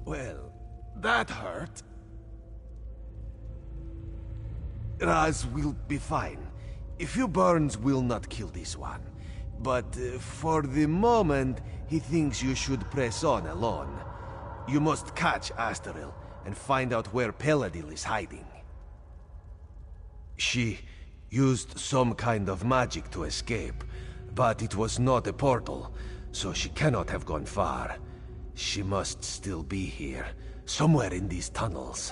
Well, that hurt. Raz will be fine. A few burns will not kill this one. But for the moment, he thinks you should press on alone. You must catch Astril and find out where Peladil is hiding. She used some kind of magic to escape, but it was not a portal, so she cannot have gone far. She must still be here, somewhere in these tunnels.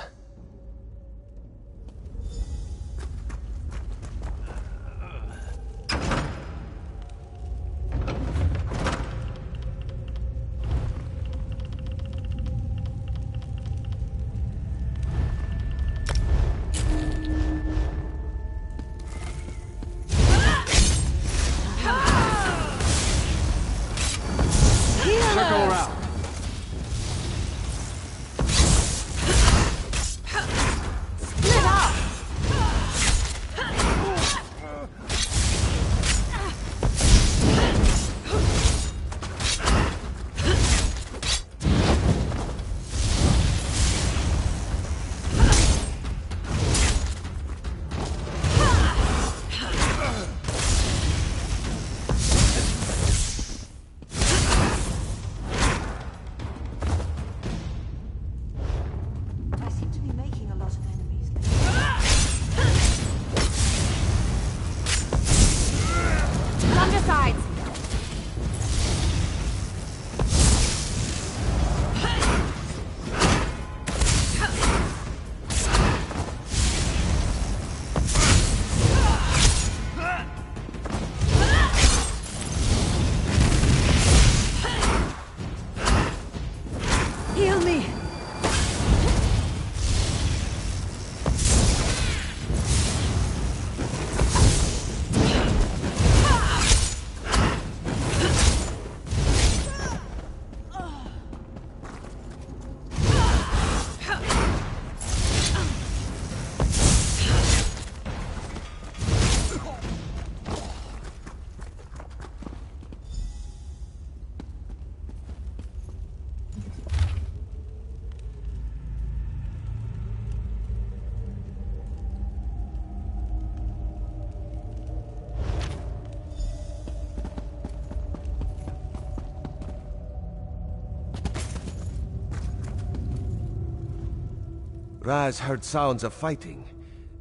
Raz heard sounds of fighting.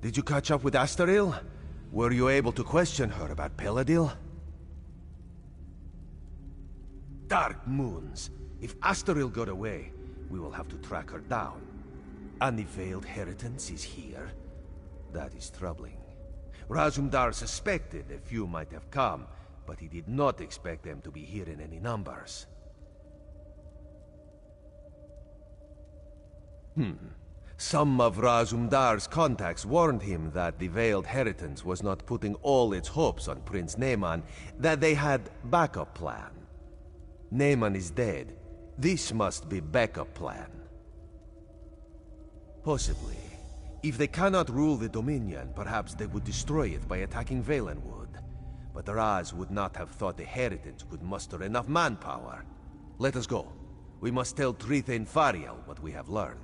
Did you catch up with Astaril? Were you able to question her about Peladil? Dark moons. If Astaril got away, we will have to track her down. And the Veiled Heritance is here? That is troubling. Razumdar suspected a few might have come, but he did not expect them to be here in any numbers. Some of Razumdar's contacts warned him that the Veiled Heritance was not putting all its hopes on Prince Naaman, that they had backup plan. Naaman is dead. This must be backup plan. Possibly. If they cannot rule the Dominion, perhaps they would destroy it by attacking Valenwood. But Raz would not have thought the Heritance could muster enough manpower. Let us go. We must tell Tritha and Fariel what we have learned.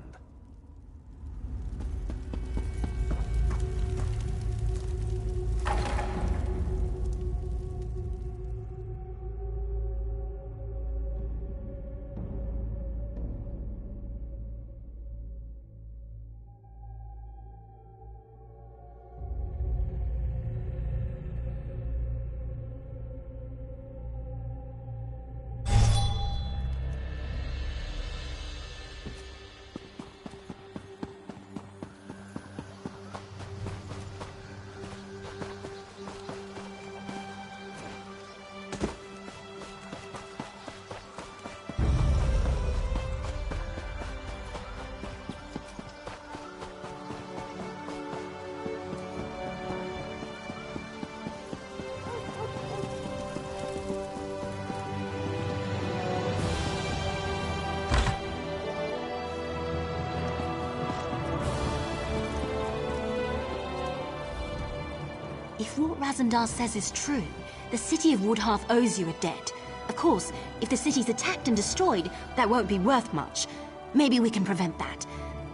If what Razumdar says is true, the city of Woodhearth owes you a debt. Of course, if the city's attacked and destroyed, that won't be worth much. Maybe we can prevent that.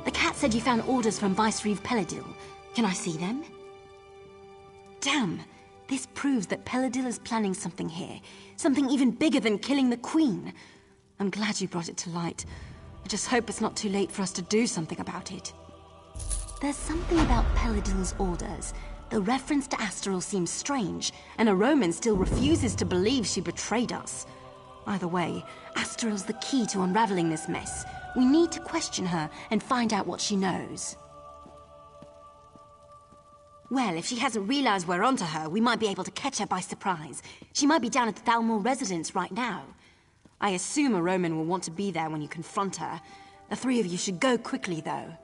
The cat said you found orders from Vicereeve Peladil. Can I see them? Damn! This proves that Peladil is planning something here. Something even bigger than killing the Queen. I'm glad you brought it to light. I just hope it's not too late for us to do something about it. There's something about Peladil's orders. The reference to Astaril seems strange, and a Roman still refuses to believe she betrayed us. Either way, Astaril's the key to unraveling this mess. We need to question her and find out what she knows. Well, if she hasn't realized we're onto her, we might be able to catch her by surprise. She might be down at the Thalmor residence right now. I assume a Roman will want to be there when you confront her. The three of you should go quickly, though.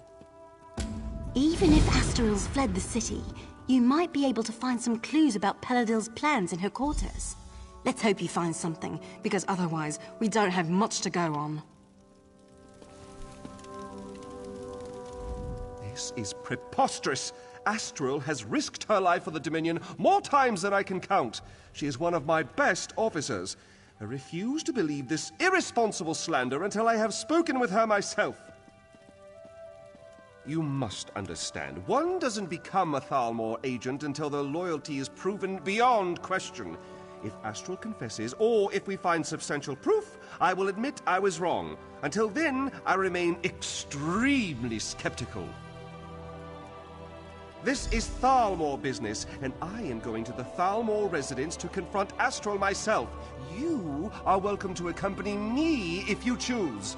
Even if Astaril's fled the city, you might be able to find some clues about Peladil's plans in her quarters. Let's hope you find something, because otherwise, we don't have much to go on. This is preposterous. Astaril has risked her life for the Dominion more times than I can count. She is one of my best officers. I refuse to believe this irresponsible slander until I have spoken with her myself. You must understand, one doesn't become a Thalmor agent until their loyalty is proven beyond question. If Astral confesses, or if we find substantial proof, I will admit I was wrong. Until then, I remain extremely skeptical. This is Thalmor business, and I am going to the Thalmor residence to confront Astral myself. You are welcome to accompany me if you choose.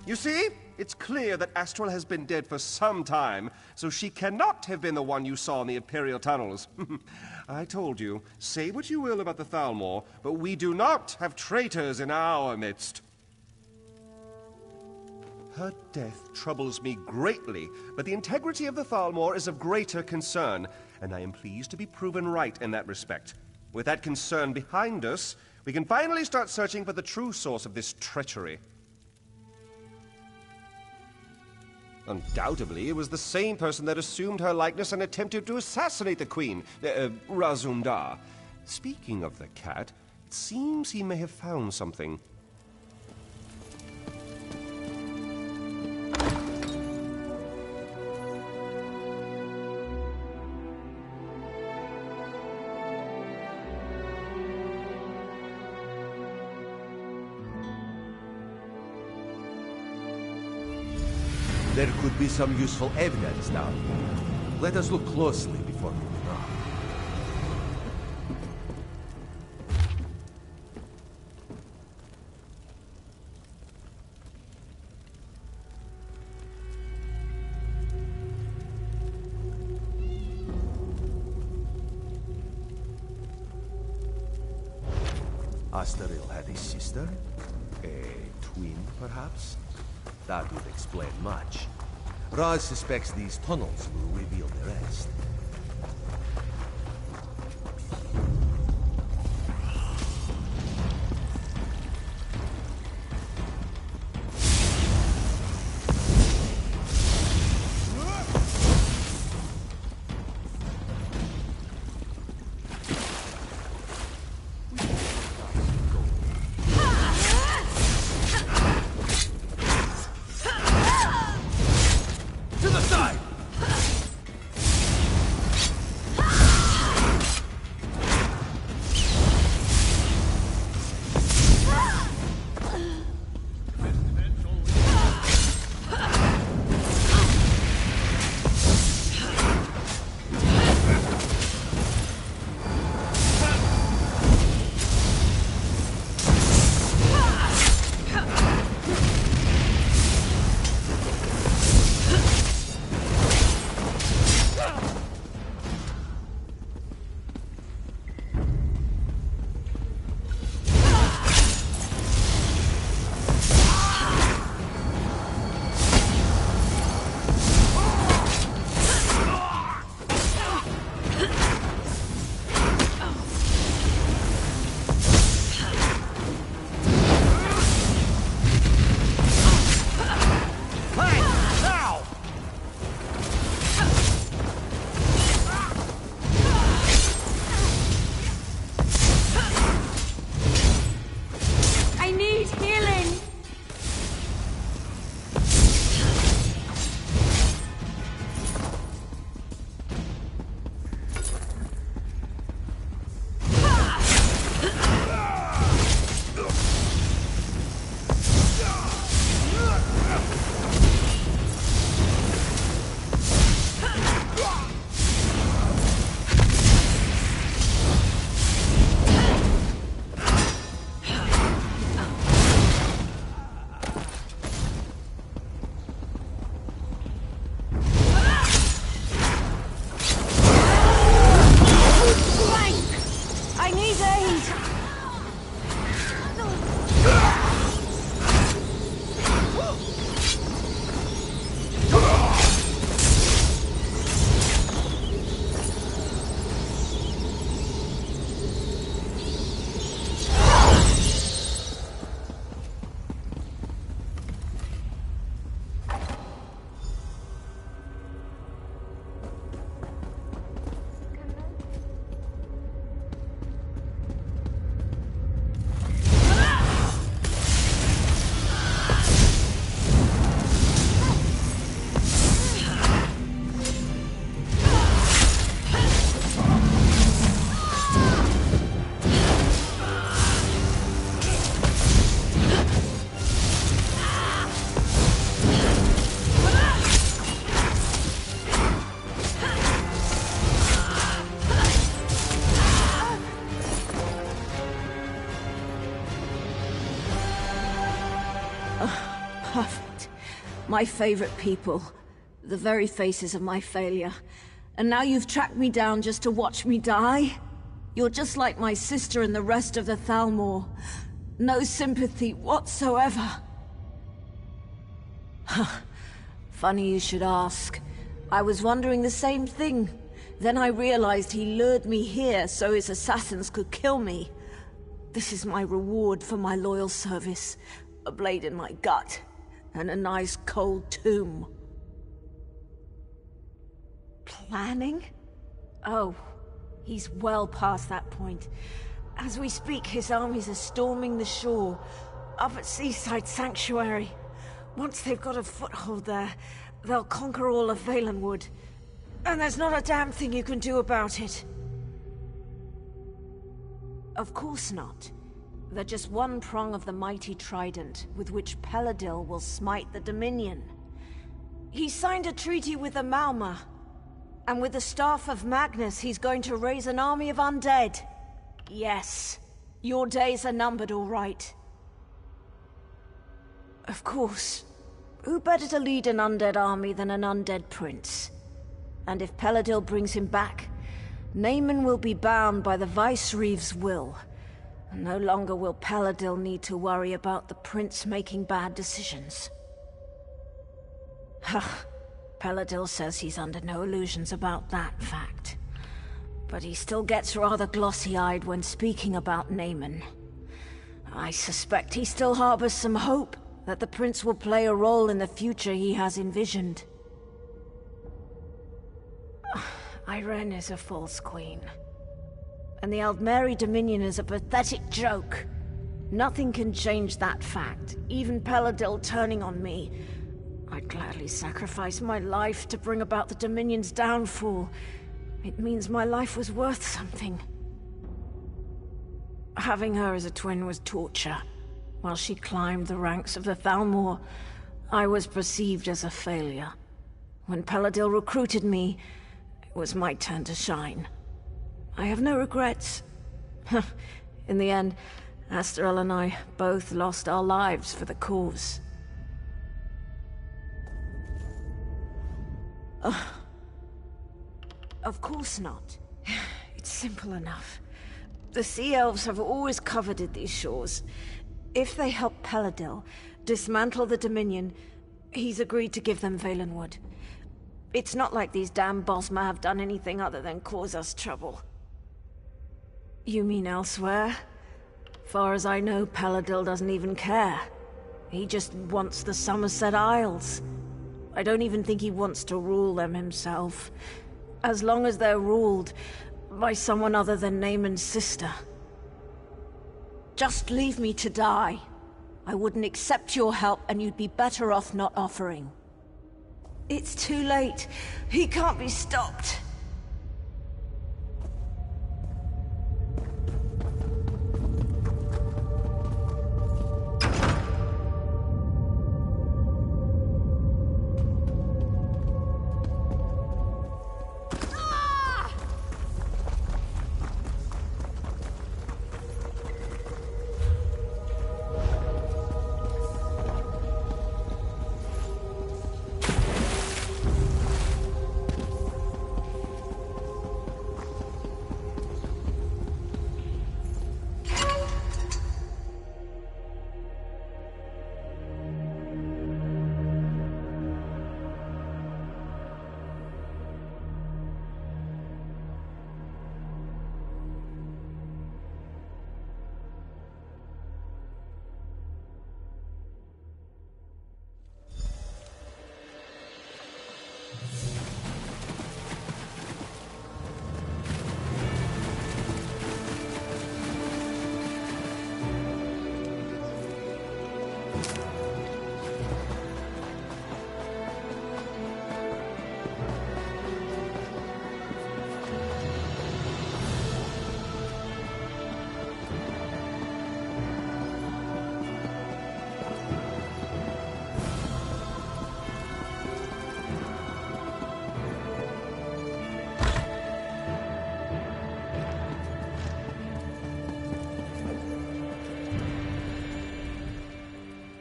You see? It's clear that Astral has been dead for some time, so she cannot have been the one you saw in the Imperial tunnels. I told you, say what you will about the Thalmor, but we do not have traitors in our midst. Her death troubles me greatly, but the integrity of the Thalmor is of greater concern, and I am pleased to be proven right in that respect. With that concern behind us, we can finally start searching for the true source of this treachery. Undoubtedly, it was the same person that assumed her likeness and attempted to assassinate the Queen, Razum-Dar. Speaking of the cat, it seems he may have found something. There could be some useful evidence down here. Let us look closely before moving on. Astaril had a sister? A twin, perhaps? That would explain much. Raz suspects these tunnels will reveal the rest. Perfect. My favorite people. The very faces of my failure. And now you've tracked me down just to watch me die? You're just like my sister and the rest of the Thalmor. No sympathy whatsoever. Funny you should ask. I was wondering the same thing. Then I realized he lured me here so his assassins could kill me. This is my reward for my loyal service. A blade in my gut, and a nice cold tomb. Planning? Oh, he's well past that point. As we speak, his armies are storming the shore, up at Seaside Sanctuary. Once they've got a foothold there, they'll conquer all of Valenwood. And there's not a damn thing you can do about it. Of course not. They're just one prong of the mighty trident with which Peladil will smite the Dominion. He signed a treaty with the Malma, and with the Staff of Magnus he's going to raise an army of undead. Yes, your days are numbered, all right. Of course. Who better to lead an undead army than an undead prince? And if Peladil brings him back, Naaman will be bound by the Vicereeve's will. No longer will Peladil need to worry about the prince making bad decisions. Peladil says he's under no illusions about that fact. But he still gets rather glossy-eyed when speaking about Naaman. I suspect he still harbors some hope that the prince will play a role in the future he has envisioned. Irene is a false queen. And the Aldmeri Dominion is a pathetic joke. Nothing can change that fact, even Peladil turning on me. I'd gladly sacrifice my life to bring about the Dominion's downfall. It means my life was worth something. Having her as a twin was torture. While she climbed the ranks of the Thalmor, I was perceived as a failure. When Peladil recruited me, it was my turn to shine. I have no regrets. In the end, Asterel and I both lost our lives for the cause. Of course not. It's simple enough. The Sea Elves have always coveted these shores. If they help Peladil dismantle the Dominion, he's agreed to give them Valenwood. It's not like these damn Bosma have done anything other than cause us trouble. You mean elsewhere? Far as I know, Peladil doesn't even care. He just wants the Somerset Isles. I don't even think he wants to rule them himself. As long as they're ruled by someone other than Naaman's sister. Just leave me to die. I wouldn't accept your help, and you'd be better off not offering. It's too late. He can't be stopped.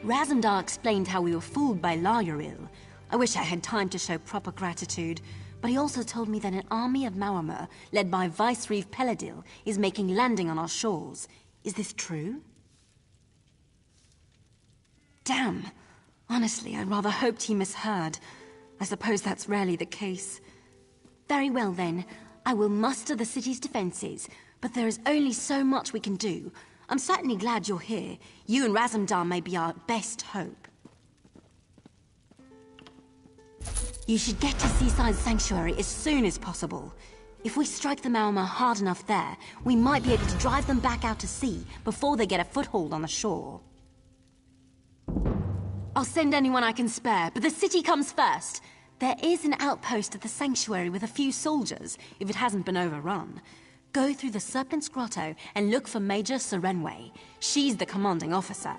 Razumdar explained how we were fooled by Lauril. I wish I had time to show proper gratitude, but he also told me that an army of Mauamer, led by Vicereeve Peladil, is making landing on our shores. Is this true? Damn! Honestly, I rather hoped he misheard. I suppose that's rarely the case. Very well then. I will muster the city's defenses, but there is only so much we can do. I'm certainly glad you're here. You and Razumdar may be our best hope. You should get to Seaside Sanctuary as soon as possible. If we strike the Maormer hard enough there, we might be able to drive them back out to sea before they get a foothold on the shore. I'll send anyone I can spare, but the city comes first. There is an outpost at the sanctuary with a few soldiers, if it hasn't been overrun. Go through the Serpent's Grotto and look for Major Serenway. She's the commanding officer.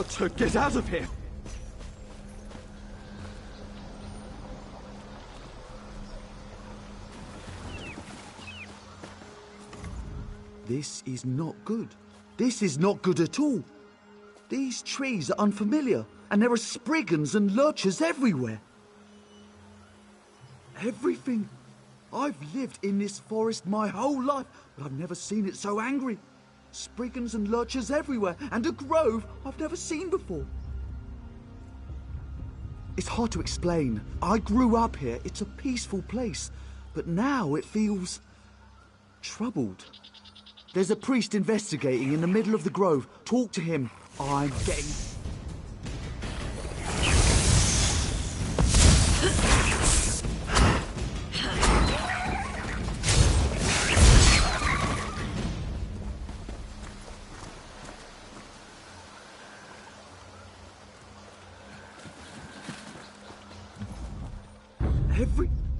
So get out of here! This is not good. This is not good at all. These trees are unfamiliar, and there are spriggans and lurchers everywhere. Everything. I've lived in this forest my whole life, but I've never seen it so angry. Spriggans and lurchers everywhere, and a grove I've never seen before. It's hard to explain. I grew up here. It's a peaceful place, but now it feels troubled. There's a priest investigating in the middle of the grove. Talk to him. I'm getting...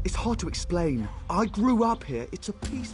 It's hard to explain. I grew up here. It's a peace...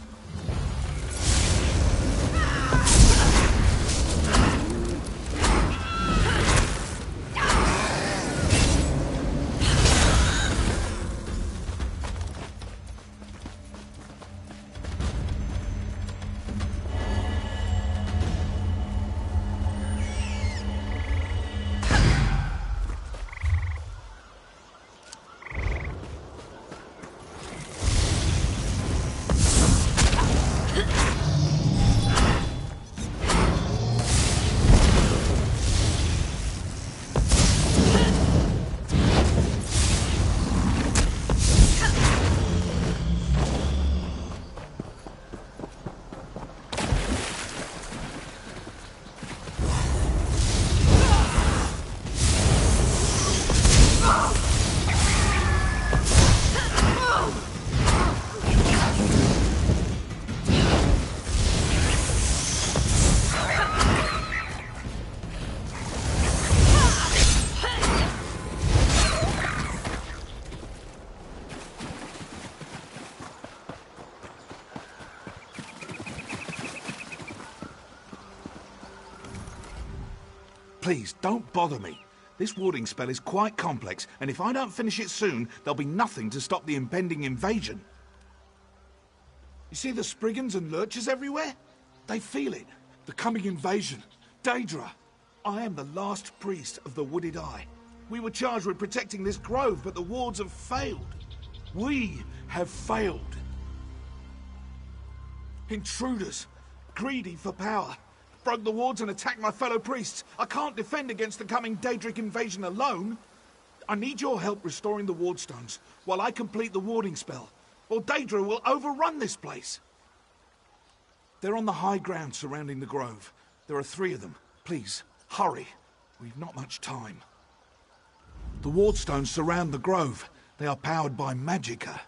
Please, don't bother me. This warding spell is quite complex, and if I don't finish it soon, there'll be nothing to stop the impending invasion. You see the Spriggans and Lurchers everywhere? They feel it. The coming invasion. Daedra. I am the last priest of the Wooded Eye. We were charged with protecting this grove, but the wards have failed. We have failed. Intruders, greedy for power, broke the wards and attacked my fellow priests. I can't defend against the coming Daedric invasion alone. I need your help restoring the wardstones while I complete the warding spell, or Daedra will overrun this place. They're on the high ground surrounding the grove. There are 3 of them. Please, hurry. We've not much time. The wardstones surround the grove. They are powered by magicka.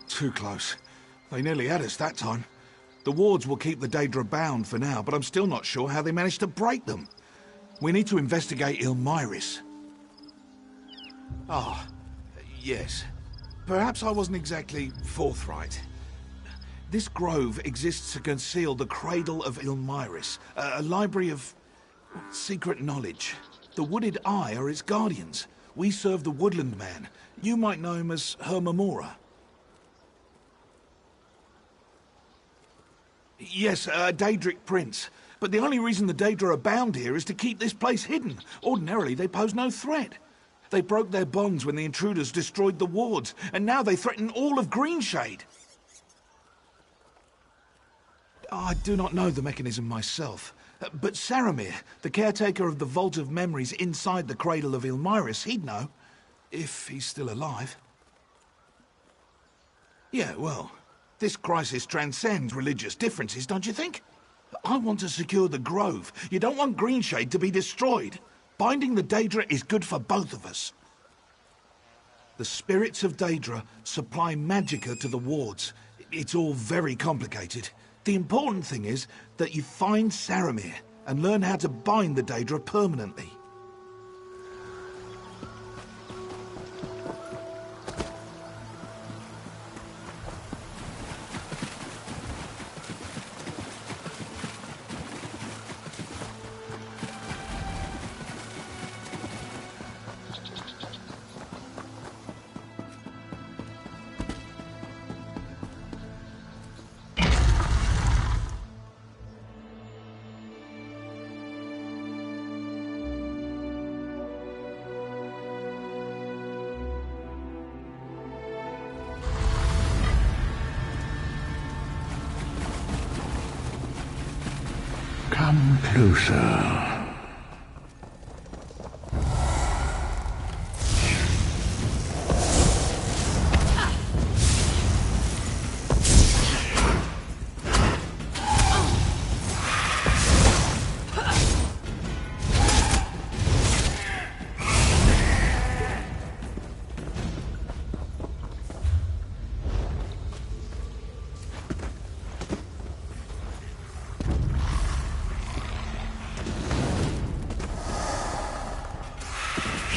Too close. They nearly had us that time. The wards will keep the Daedra bound for now, but I'm still not sure how they managed to break them. We need to investigate Ilmyris. Ah, yes. Perhaps I wasn't exactly forthright. This grove exists to conceal the Cradle of Ilmyris, a library of secret knowledge. The Wooded Eye are its guardians. We serve the Woodland Man. You might know him as Hermamora. Yes, a Daedric prince. But the only reason the Daedra are bound here is to keep this place hidden. Ordinarily, they pose no threat. They broke their bonds when the intruders destroyed the wards, and now they threaten all of Greenshade. I do not know the mechanism myself. But Saramir, the caretaker of the Vault of Memories inside the Cradle of Ilmyris, he'd know. If he's still alive. Yeah, well, this crisis transcends religious differences, don't you think? I want to secure the Grove. You don't want Greenshade to be destroyed. Binding the Daedra is good for both of us. The spirits of Daedra supply magicka to the wards. It's all very complicated. The important thing is that you find Saramir and learn how to bind the Daedra permanently. Come closer.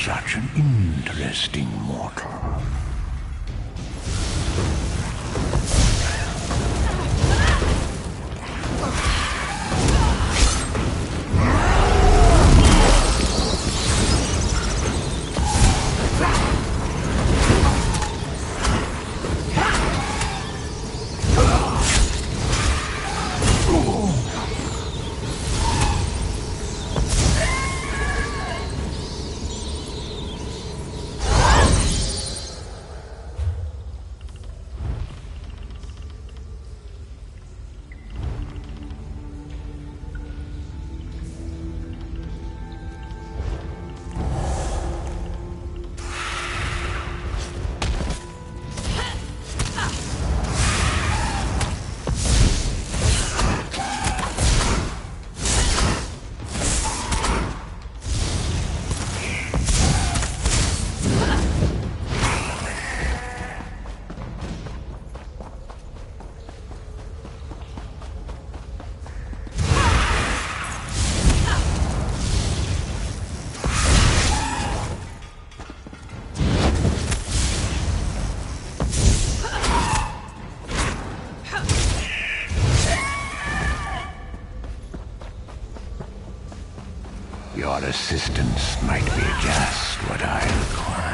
Such an interesting mortal. Your assistance might be just what I require.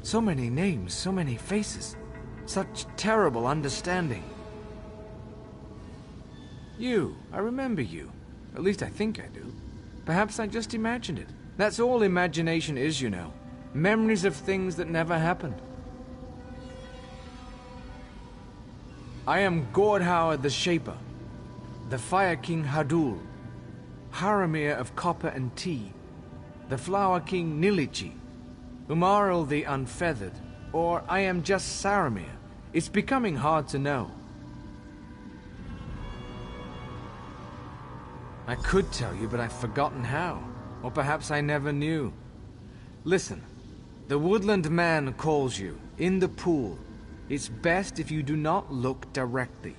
So many names, so many faces. Such terrible understanding. You. I remember you. At least I think I do. Perhaps I just imagined it. That's all imagination is, you know. Memories of things that never happened. I am Gordhauer the Shaper, the Fire King Hadul, Haramir of Copper and Tea, the Flower King Nilichi, Umaril the Unfeathered, or I am just Saramir. It's becoming hard to know. I could tell you, but I've forgotten how. Or perhaps I never knew. Listen, the woodland man calls you, in the pool. It's best if you do not look directly.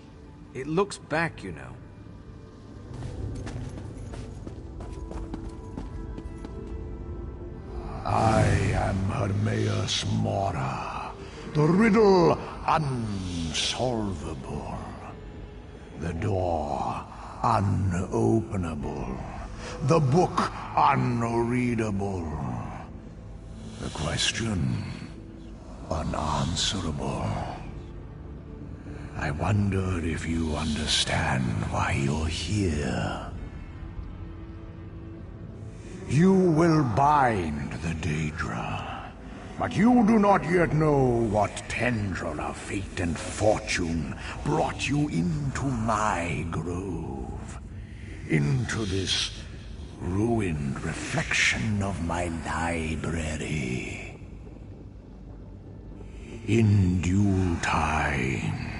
It looks back, you know. I am Hermaeus Mora, the riddle unsolvable, the door unopenable, the book unreadable, the question unanswerable. I wonder if you understand why you're here. You will bind the Daedra, but you do not yet know what tendril of fate and fortune brought you into my grove, into this ruined reflection of my library. In due time.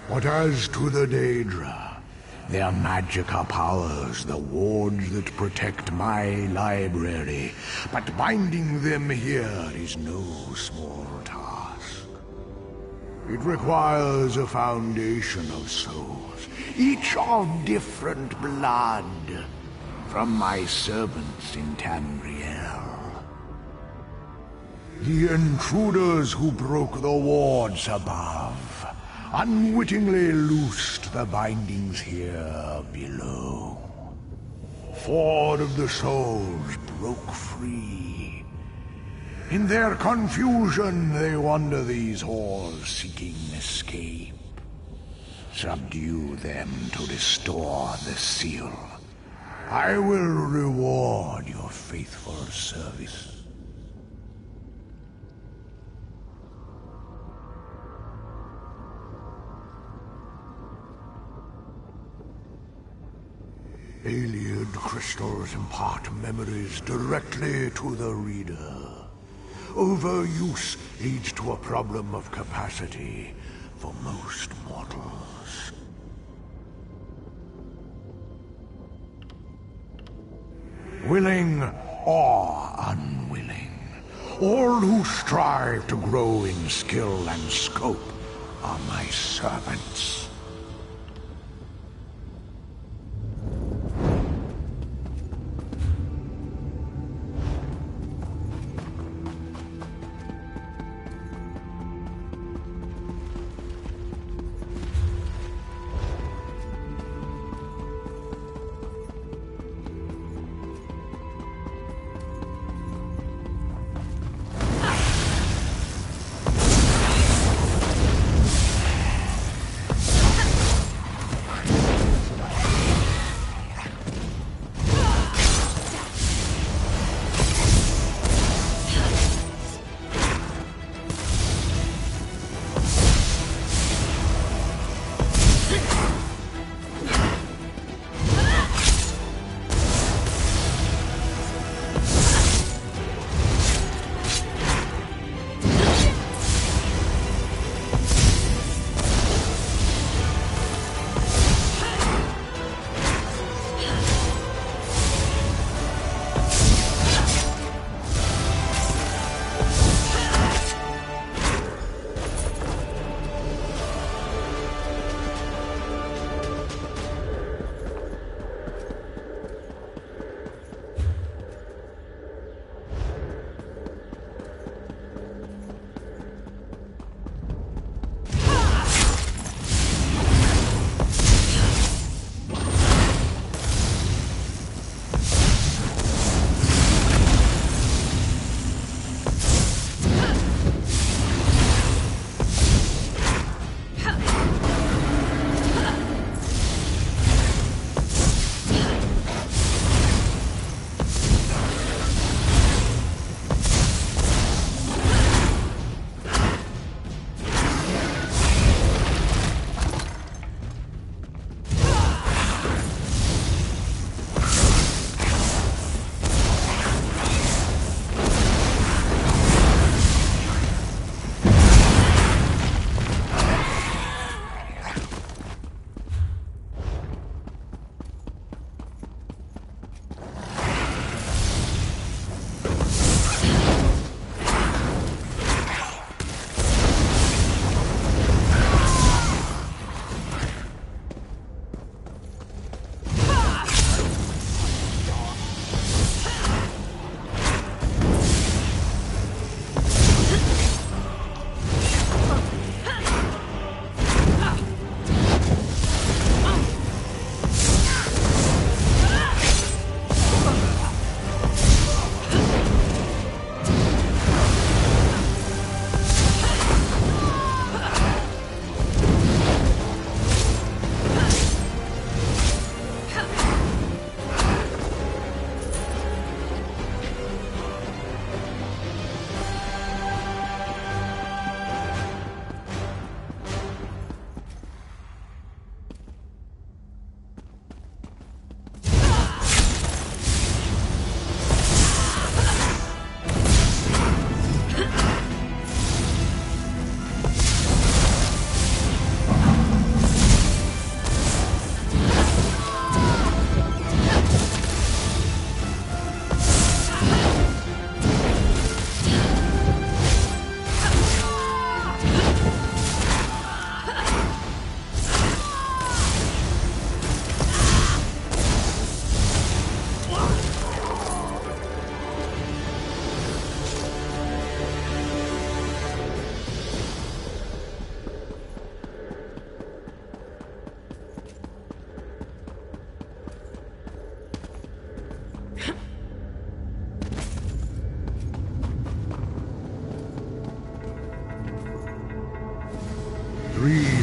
But as to the Daedra, their magic are powers, the wards that protect my library. But binding them here is no small task. It requires a foundation of souls, each of different blood, from my servants in Tamriel. The intruders who broke the wards above unwittingly loosed the bindings here below. 4 of the souls broke free. In their confusion, they wander these halls seeking escape. Subdue them to restore the seal. I will reward your faithful service. Alien crystals impart memories directly to the reader. Overuse leads to a problem of capacity for most mortals. Willing or unwilling, all who strive to grow in skill and scope are my servants.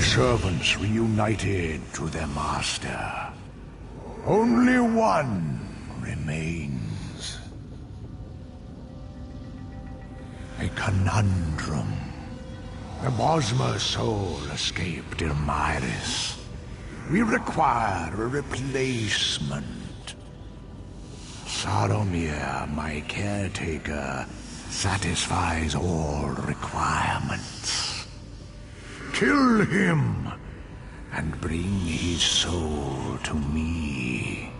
servants reunited to their master. Only one remains. A conundrum. The Bosmer soul escaped Ilmyris. We require a replacement. Saromir, my caretaker, satisfies all requirements. Kill him, and bring his soul to me.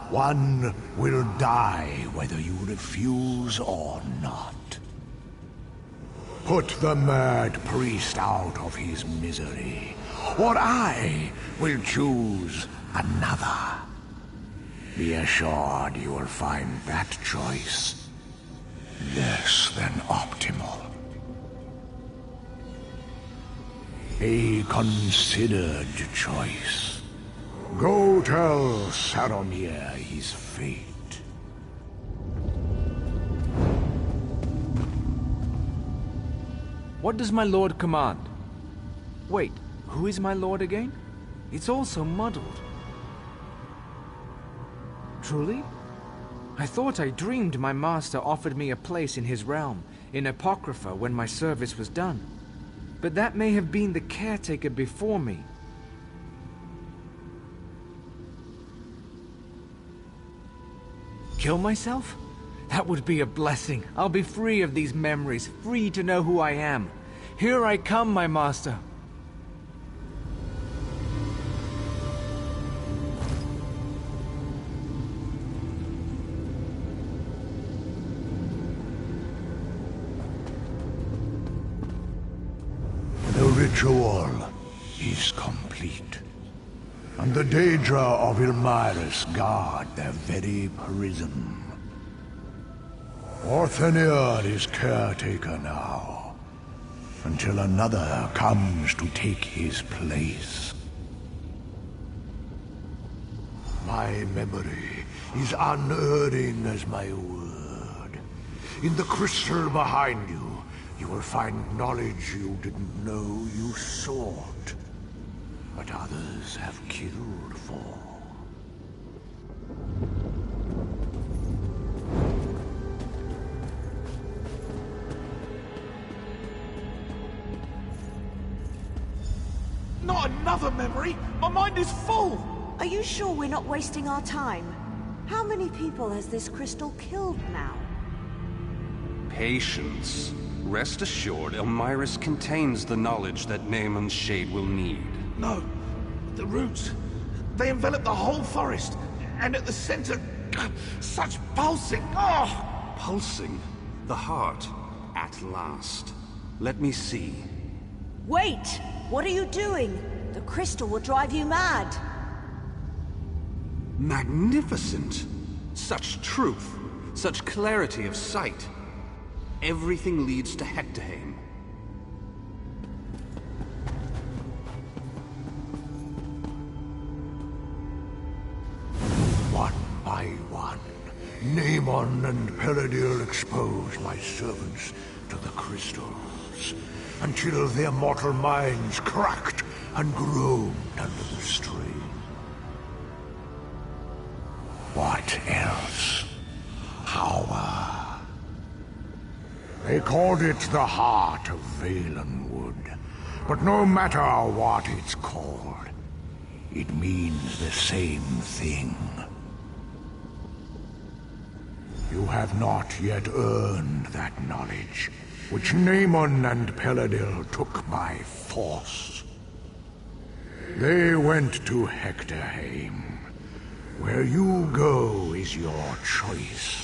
One will die whether you refuse or not. Put the mad priest out of his misery, or I will choose another. Be assured you will find that choice less than optimal. A considered choice. Go tell Saromir his fate. What does my lord command? Wait, who is my lord again? It's all so muddled. Truly? I thought I dreamed my master offered me a place in his realm, in Apocrypha, when my service was done. But that may have been the caretaker before me. Kill myself? That would be a blessing. I'll be free of these memories, free to know who I am. Here I come, my master. The ritual is complete. And the Daedra of Ilmyris guard their very prison. Orthanir is caretaker now, until another comes to take his place. My memory is unerring as my word. In the crystal behind you, you will find knowledge you didn't know you sought, but others have killed for. Not another memory! My mind is full! Are you sure we're not wasting our time? How many people has this crystal killed now? Patience. Rest assured, Ilmyris contains the knowledge that Naaman's shade will need. No. The roots. They envelop the whole forest. And at the center... such pulsing... Oh! Pulsing? The heart. At last. Let me see. Wait! What are you doing? The crystal will drive you mad. Magnificent! Such truth. Such clarity of sight. Everything leads to Hectorheim. One by one, Naaman and Peladil exposed my servants to the crystals, until their mortal minds cracked and groaned under the strain. What else? Power. They called it the heart of Valenwood, but no matter what it's called, it means the same thing. You have not yet earned that knowledge, which Naaman and Peladil took by force. They went to Hectorheim. Where you go is your choice.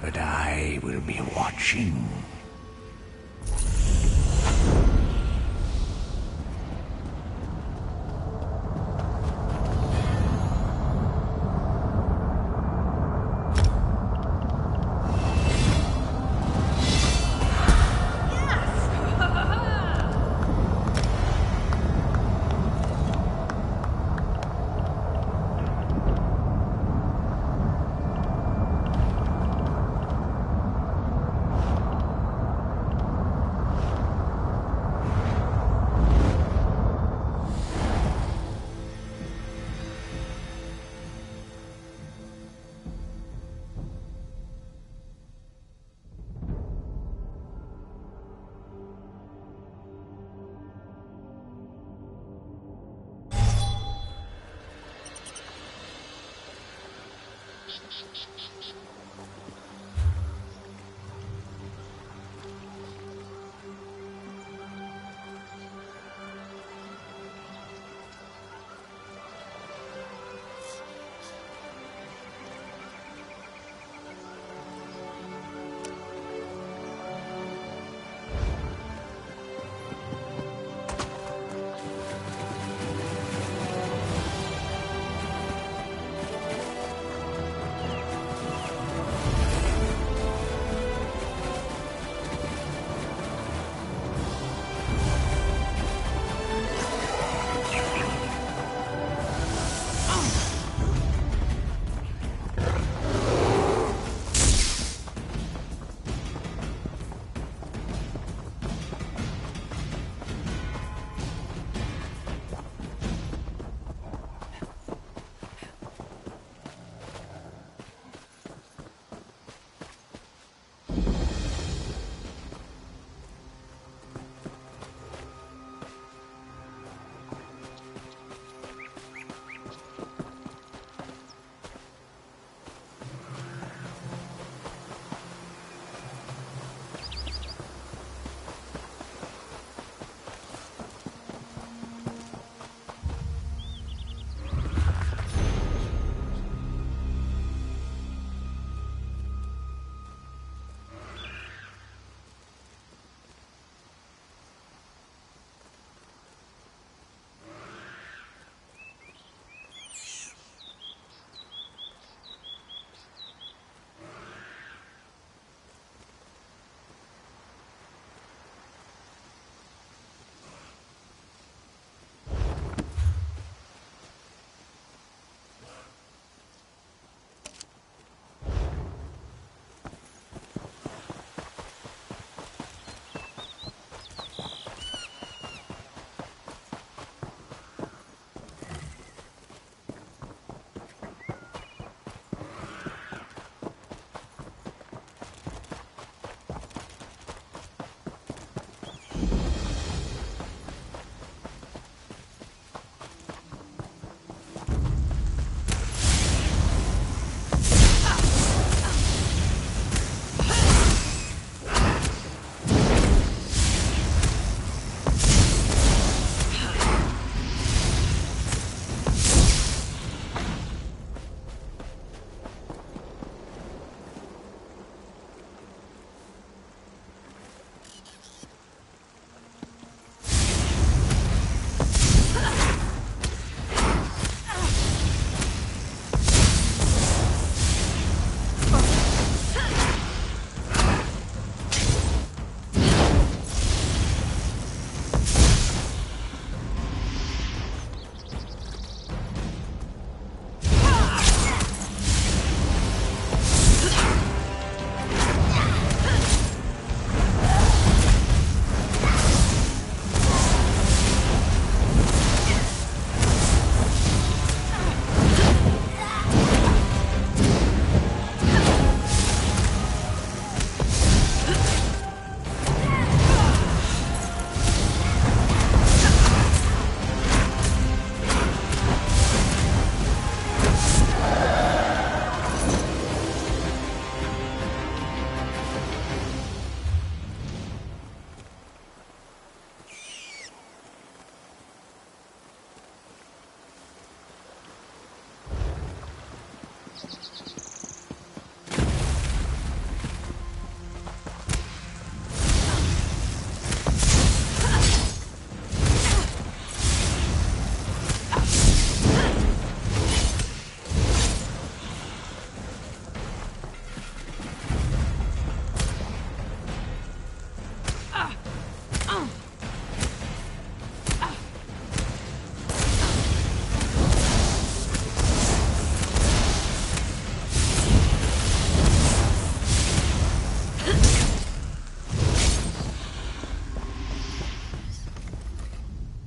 But I will be watching.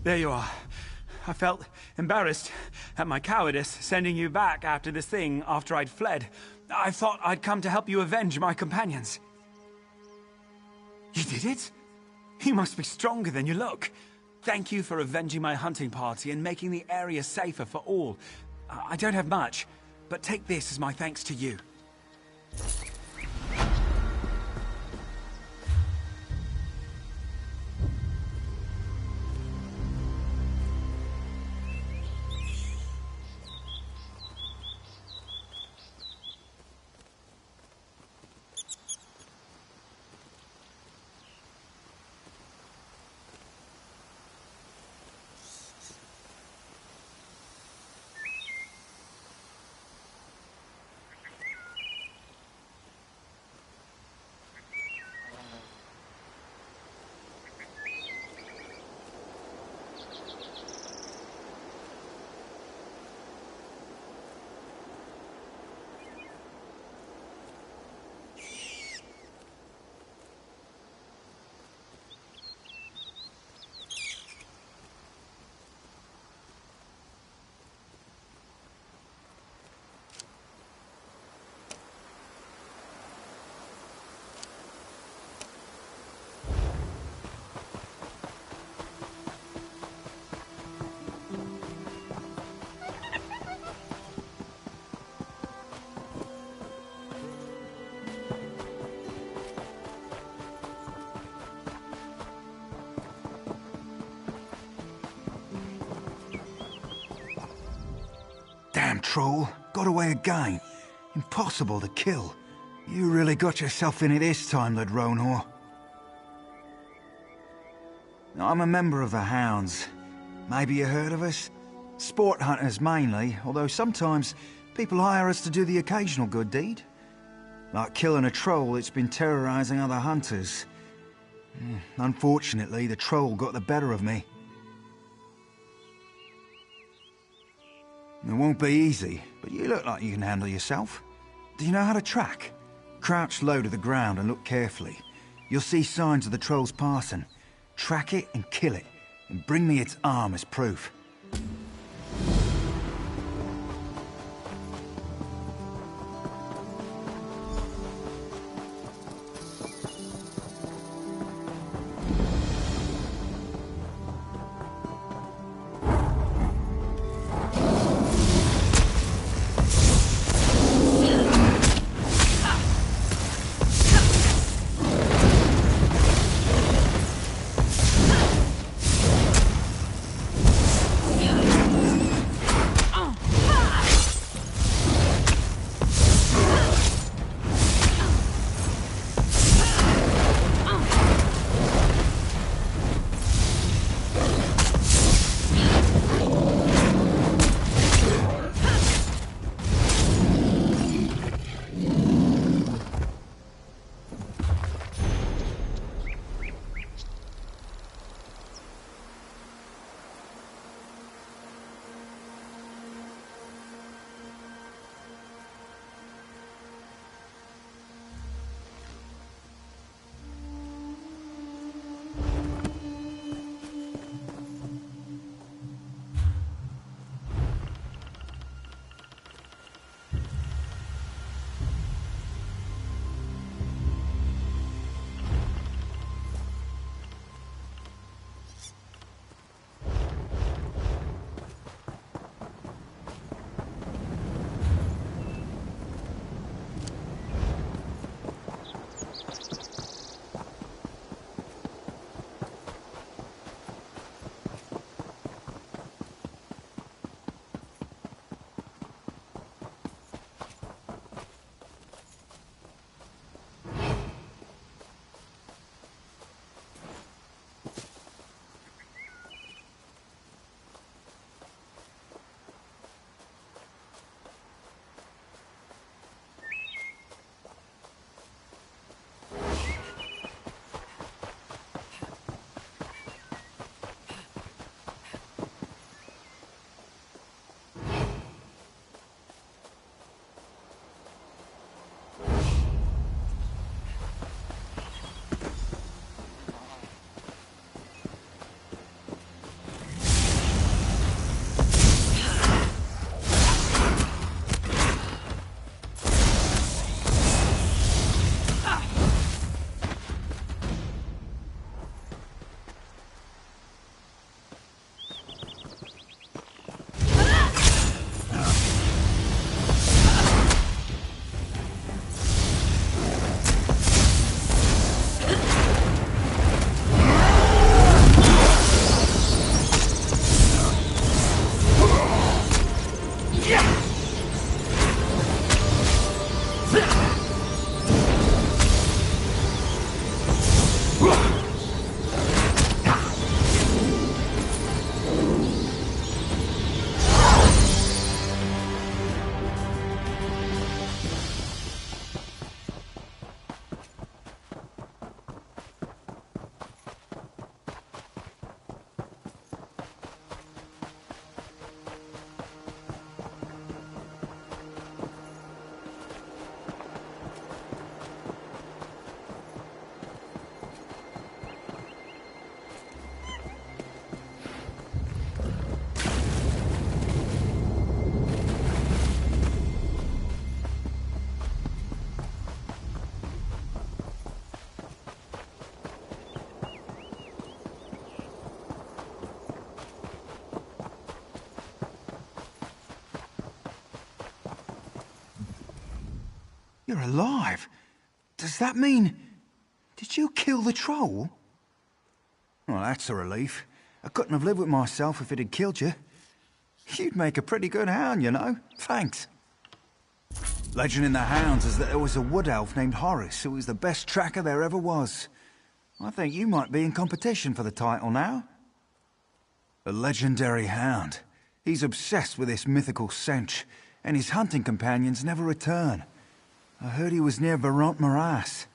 There you are. I felt embarrassed at my cowardice sending you back after this thing after I'd fled. I thought I'd come to help you avenge my companions. You did it? You must be stronger than you look. Thank you for avenging my hunting party and making the area safer for all. I don't have much, but take this as my thanks to you. Damn troll. Got away again. Impossible to kill. You really got yourself in it this time, Lord Ronhor. I'm a member of the Hounds. Maybe you heard of us? Sport hunters mainly, although sometimes people hire us to do the occasional good deed. Like killing a troll that's been terrorizing other hunters. Unfortunately, the troll got the better of me. It won't be easy, but you look like you can handle yourself. Do you know how to track? Crouch low to the ground and look carefully. You'll see signs of the troll's passing. Track it and kill it, and bring me its arm as proof. You're alive. Does that mean... Did you kill the troll? Well, that's a relief. I couldn't have lived with myself if it had killed you. You'd make a pretty good hound, you know. Thanks. Legend in the hounds is that there was a wood elf named Horace who was the best tracker there ever was. I think you might be in competition for the title now. A legendary hound. He's obsessed with this mythical cench, and his hunting companions never return. I heard he was near Veront Morass.